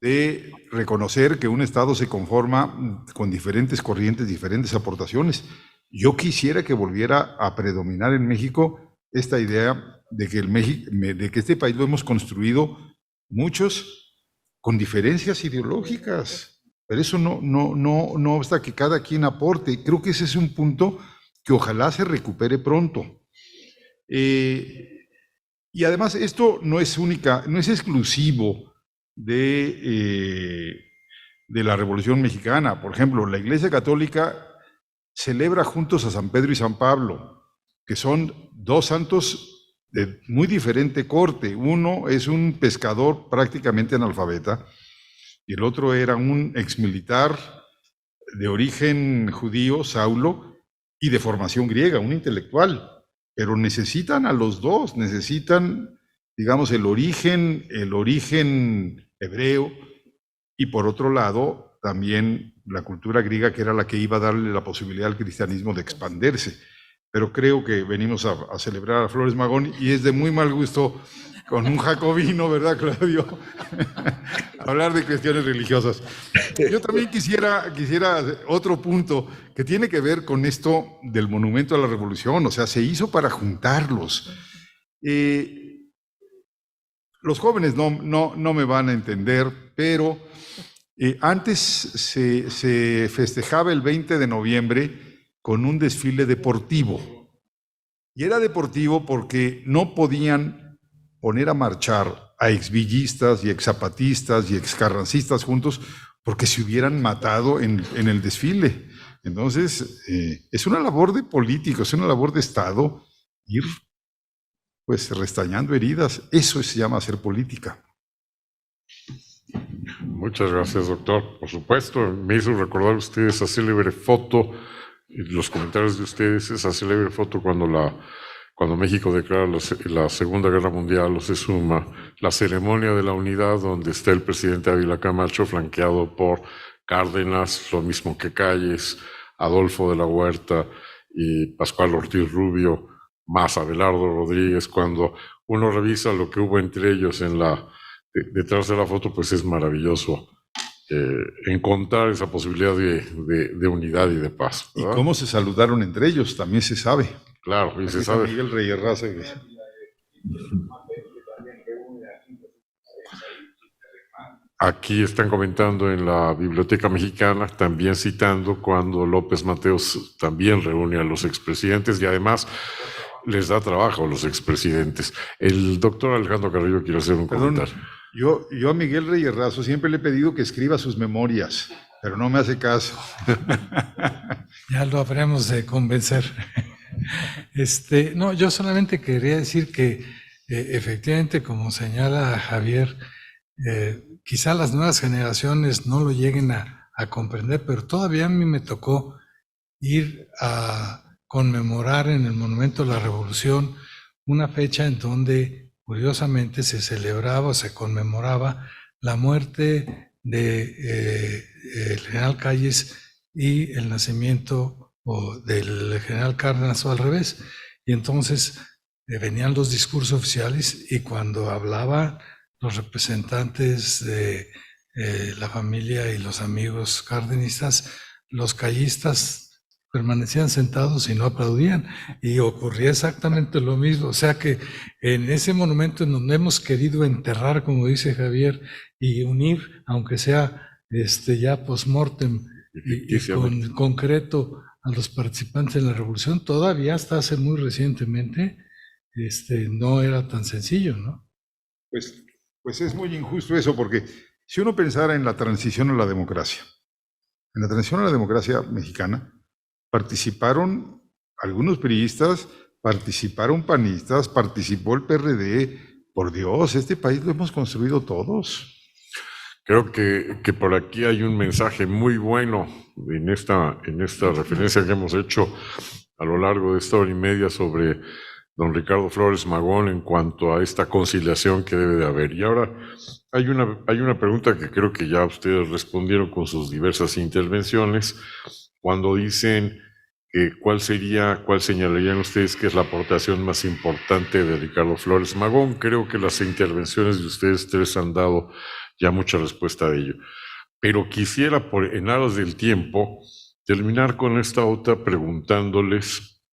de reconocer que un Estado se conforma con diferentes corrientes, diferentes aportaciones. Yo quisiera que volviera a predominar en México esta idea de que este país lo hemos construido muchos con diferencias ideológicas. Pero eso no obsta que cada quien aporte. Creo que ese es un punto que ojalá se recupere pronto. Y además esto no es exclusivo de la Revolución Mexicana. Por ejemplo, la Iglesia Católica celebra juntos a San Pedro y San Pablo, que son dos santos de muy diferente corte. Uno es un pescador prácticamente analfabeta, y el otro era un exmilitar de origen judío, Saulo, y de formación griega, un intelectual. Pero necesitan a los dos, necesitan, digamos, el origen hebreo, y por otro lado, también la cultura griega, que era la que iba a darle la posibilidad al cristianismo de expandirse. Pero creo que venimos a celebrar a Flores Magón, y es de muy mal gusto, con un jacobino, ¿verdad, Claudio? Hablar de cuestiones religiosas. Yo también quisiera otro punto que tiene que ver con esto del monumento a la revolución. O sea, se hizo para juntarlos. Los jóvenes no me van a entender, pero antes se festejaba el 20 de noviembre con un desfile deportivo. Y era deportivo porque no podían poner a marchar a exvillistas y exzapatistas y excarrancistas juntos, porque se hubieran matado en el desfile. Entonces, es una labor de políticos, es una labor de Estado, ir pues restañando heridas. Eso se llama hacer política. Muchas gracias, doctor. Por supuesto, me hizo recordar usted esa célebre foto los comentarios de ustedes, esa célebre foto cuando México declara la Segunda Guerra Mundial, o se suma la ceremonia de la unidad, donde está el presidente Ávila Camacho flanqueado por Cárdenas, lo mismo que Calles, Adolfo de la Huerta y Pascual Ortiz Rubio, más Abelardo Rodríguez. Cuando uno revisa lo que hubo entre ellos detrás de la foto, pues es maravilloso encontrar esa posibilidad de unidad y de paz, ¿verdad? Y cómo se saludaron entre ellos, también se sabe. Claro, y Aquí se está sabe. Miguel Reyerraza. Aquí están comentando en la Biblioteca Mexicana, también citando cuando López Mateos también reúne a los expresidentes y además les da trabajo a los expresidentes. El doctor Alejandro Carrillo quiere hacer un comentario. Yo a Miguel Reyerrazo siempre le he pedido que escriba sus memorias, pero no me hace caso. Ya lo habremos de convencer. No, yo solamente quería decir que efectivamente, como señala Javier, quizá las nuevas generaciones no lo lleguen a comprender, pero todavía a mí me tocó ir a conmemorar en el Monumento a la Revolución una fecha en donde curiosamente se celebraba o se conmemoraba la muerte de el general Calles y el nacimiento del general Cárdenas, o al revés. Y entonces venían los discursos oficiales, y cuando hablaban los representantes de la familia y los amigos cardenistas, los callistas permanecían sentados y no aplaudían, y ocurría exactamente lo mismo. O sea que en ese monumento en donde hemos querido enterrar, como dice Javier, y unir, aunque sea ya post-mortem y con concreto a los participantes en la revolución, todavía hasta hace muy recientemente no era tan sencillo, ¿no? Pues es muy injusto eso, porque si uno pensara en la transición a la democracia mexicana, participaron algunos priistas, participaron panistas, participó el PRD. Por Dios, este país lo hemos construido todos. Creo que por aquí hay un mensaje muy bueno en esta referencia que hemos hecho a lo largo de esta hora y media sobre don Ricardo Flores Magón en cuanto a esta conciliación que debe de haber. Y ahora hay una pregunta que creo que ya ustedes respondieron con sus diversas intervenciones, cuando dicen cuál señalarían ustedes que es la aportación más importante de Ricardo Flores Magón. Creo que las intervenciones de ustedes tres han dado ya mucha respuesta a ello. Pero quisiera, en aras del tiempo, terminar con esta otra preguntándoles,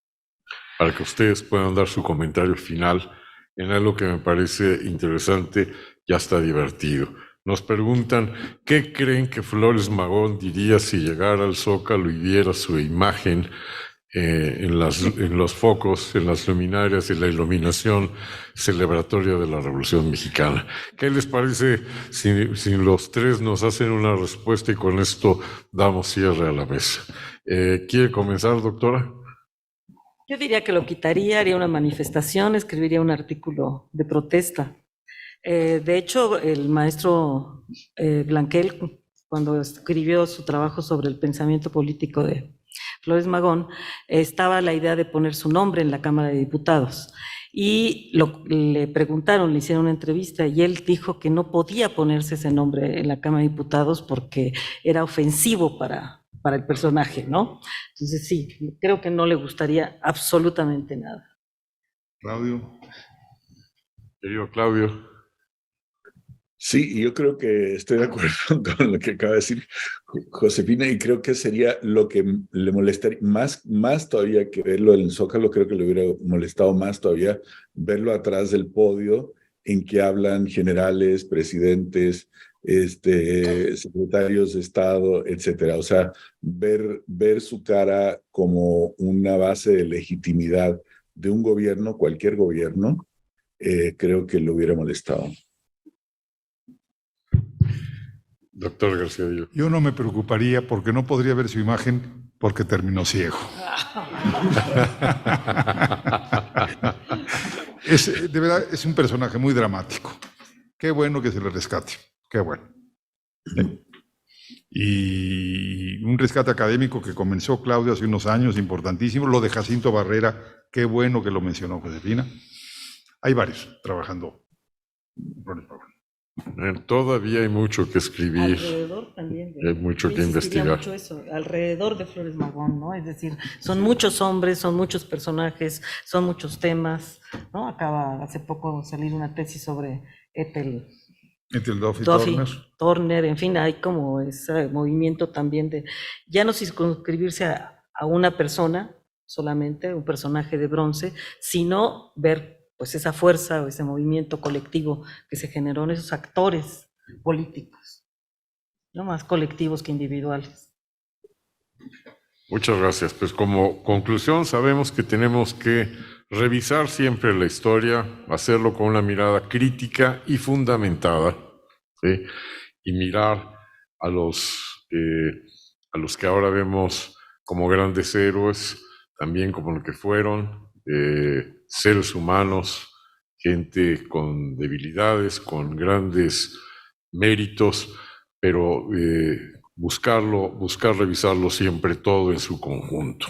para que ustedes puedan dar su comentario final en algo que me parece interesante y hasta divertido. Nos preguntan, ¿qué creen que Flores Magón diría si llegara al Zócalo y viera su imagen en los focos, en las luminarias y la iluminación celebratoria de la Revolución Mexicana? ¿Qué les parece si los tres nos hacen una respuesta y con esto damos cierre a la mesa? ¿Quiere comenzar, doctora? Yo diría que lo quitaría, haría una manifestación, escribiría un artículo de protesta. De hecho, el maestro Blanquel, cuando escribió su trabajo sobre el pensamiento político de Flores Magón, estaba la idea de poner su nombre en la Cámara de Diputados. Y le preguntaron, le hicieron una entrevista, y él dijo que no podía ponerse ese nombre en la Cámara de Diputados porque era ofensivo para el personaje, ¿no? Entonces sí, creo que no le gustaría absolutamente nada. Claudio. Querido Claudio. Sí, y yo creo que estoy de acuerdo con lo que acaba de decir Josefina, y creo que sería lo que le molestaría más todavía que verlo en el Zócalo. Creo que le hubiera molestado más todavía verlo atrás del podio en que hablan generales, presidentes, secretarios de Estado, etcétera. O sea, ver su cara como una base de legitimidad de un gobierno, cualquier gobierno, creo que le hubiera molestado. Doctor García Díaz. Yo no me preocuparía porque no podría ver su imagen porque terminó ciego. De verdad, es un personaje muy dramático. Qué bueno que se le rescate. Qué bueno. Y y un rescate académico que comenzó Claudio hace unos años, importantísimo. Lo de Jacinto Barrera, qué bueno que lo mencionó Josefina. Hay varios trabajando. Todavía hay mucho que escribir, Alrededor también hay mucho que insistiría investigar. mucho eso, alrededor de Flores Magón, ¿no? Es decir, son muchos hombres, son muchos personajes, son muchos temas, ¿no? Acaba hace poco salir una tesis sobre Ethel Duffy Duffy, Turner. Turner, en fin, hay como ese movimiento también de ya no circunscribirse a una persona solamente, un personaje de bronce, sino ver pues esa fuerza o ese movimiento colectivo que se generó en esos actores políticos, no más colectivos que individuales. Muchas gracias. Pues como conclusión sabemos que tenemos que revisar siempre la historia, hacerlo con una mirada crítica y fundamentada, ¿sí? Y mirar a los que ahora vemos como grandes héroes, también como lo que fueron, seres humanos, gente con debilidades, con grandes méritos, pero buscar revisarlo siempre todo en su conjunto.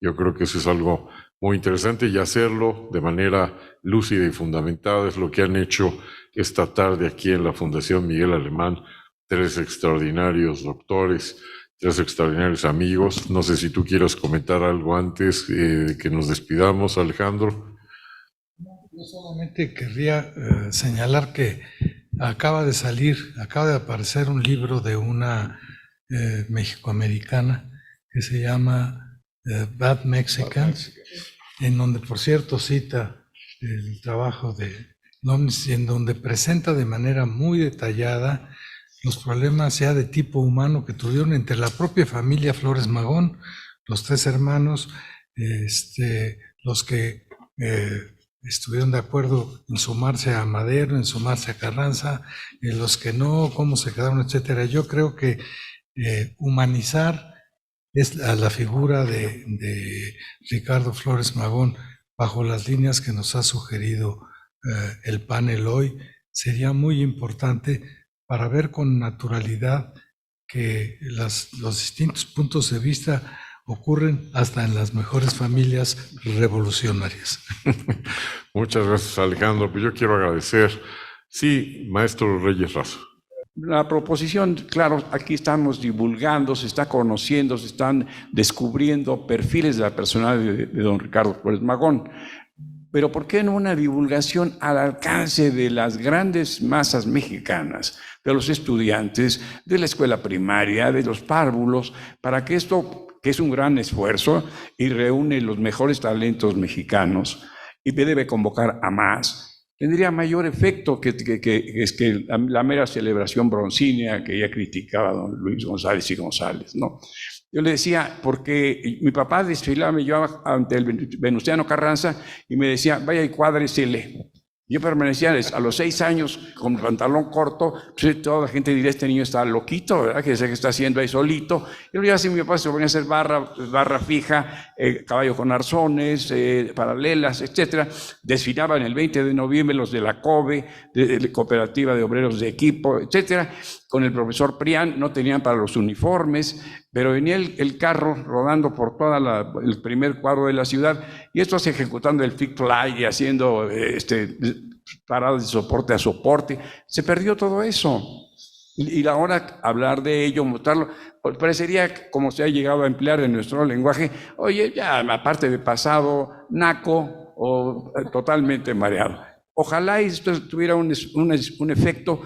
Yo creo que eso es algo muy interesante y hacerlo de manera lúcida y fundamentada es lo que han hecho esta tarde aquí en la Fundación Miguel Alemán, 3 extraordinarios doctores, 3 extraordinarios amigos. No sé si tú quieras comentar algo antes de que nos despidamos, Alejandro. Yo solamente querría señalar que acaba de aparecer un libro de una mexicoamericana que se llama Bad Mexicans, en donde, por cierto, cita el trabajo de Lomnitz, en donde presenta de manera muy detallada los problemas ya de tipo humano que tuvieron entre la propia familia Flores Magón, los 3 hermanos, los que estuvieron de acuerdo en sumarse a Madero, en sumarse a Carranza, los que no, cómo se quedaron, etcétera. Yo creo que humanizar es a la figura de Ricardo Flores Magón bajo las líneas que nos ha sugerido el panel hoy sería muy importante para ver con naturalidad que los distintos puntos de vista ocurren hasta en las mejores familias revolucionarias. Muchas gracias, Alejandro. Pues yo quiero agradecer. Sí, maestro Reyes Razo. La proposición, claro, aquí estamos divulgando, se está conociendo, se están descubriendo perfiles de la personalidad de don Ricardo Flores Magón. Pero ¿por qué no una divulgación al alcance de las grandes masas mexicanas, de los estudiantes, de la escuela primaria, de los párvulos, para que esto, que es un gran esfuerzo y reúne los mejores talentos mexicanos y debe convocar a más, tendría mayor efecto que la mera celebración broncínea que ya criticaba don Luis González y González, ¿no? Yo le decía, porque mi papá desfilaba, me llevaba ante el Venustiano Carranza y me decía, vaya y cuádresele. Yo permanecía a los 6 años con pantalón corto, pues toda la gente diría, este niño está loquito, ¿verdad? Que sé que está haciendo ahí solito. Y luego ya así mi papá se ponía a hacer barra fija, caballo con arzones, paralelas, etcétera. Desfilaba en el 20 de noviembre los de la COBE, de Cooperativa de Obreros de Equipo, etcétera. Con el profesor Prián, no tenían para los uniformes, pero venía el carro rodando por toda el primer cuadro de la ciudad, y estos ejecutando el Fig Fly y haciendo paradas de soporte a soporte. Se perdió todo eso. Y ahora hablar de ello, mostrarlo, parecería como se ha llegado a emplear en nuestro lenguaje, oye, ya aparte de pasado, naco o totalmente mareado. Ojalá esto tuviera un efecto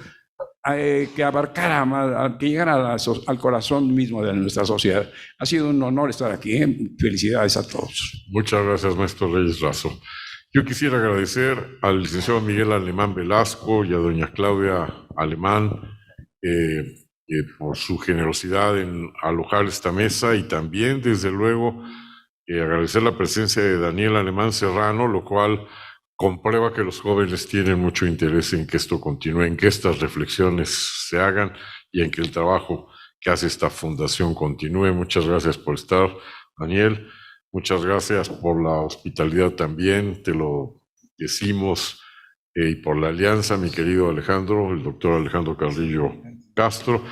que abarcara más, que llegara al corazón mismo de nuestra sociedad. Ha sido un honor estar aquí. Felicidades a todos. Muchas gracias, maestro Reyes Razo. Yo quisiera agradecer al licenciado Miguel Alemán Velasco y a doña Claudia Alemán por su generosidad en alojar esta mesa, y también, desde luego, agradecer la presencia de Daniel Alemán Serrano, lo cual comprueba que los jóvenes tienen mucho interés en que esto continúe, en que estas reflexiones se hagan y en que el trabajo que hace esta fundación continúe. Muchas gracias por estar, Daniel. Muchas gracias por la hospitalidad también, te lo decimos, y por la alianza, mi querido Alejandro, el doctor Alejandro Carrillo Castro.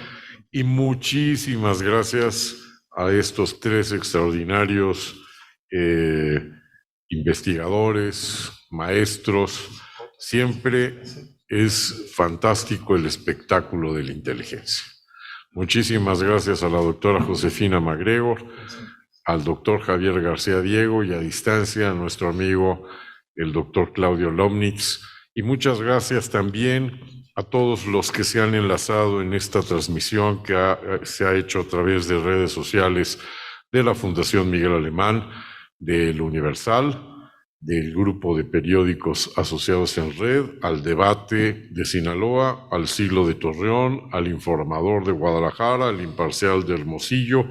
Y muchísimas gracias a estos tres extraordinarios investigadores, maestros. Siempre es fantástico el espectáculo de la inteligencia. Muchísimas gracias a la doctora Josefina MacGregor, al doctor Javier García Diego y a distancia a nuestro amigo el doctor Claudio Lomnitz. Y muchas gracias también a todos los que se han enlazado en esta transmisión que se ha hecho a través de redes sociales de la Fundación Miguel Alemán, del Universal, del grupo de periódicos asociados en red, al Debate de Sinaloa, al Siglo de Torreón, al Informador de Guadalajara, al Imparcial de Hermosillo,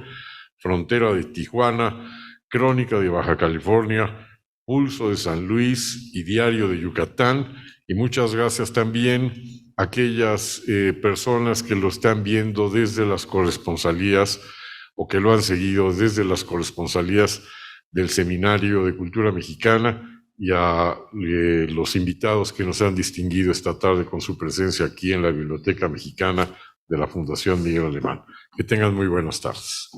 Frontera de Tijuana, Crónica de Baja California, Pulso de San Luis y Diario de Yucatán. Y muchas gracias también a aquellas personas que lo están viendo desde las corresponsalías o que lo han seguido desde las corresponsalías del Seminario de Cultura Mexicana, y a los invitados que nos han distinguido esta tarde con su presencia aquí en la Biblioteca Mexicana de la Fundación Miguel Alemán. Que tengan muy buenas tardes.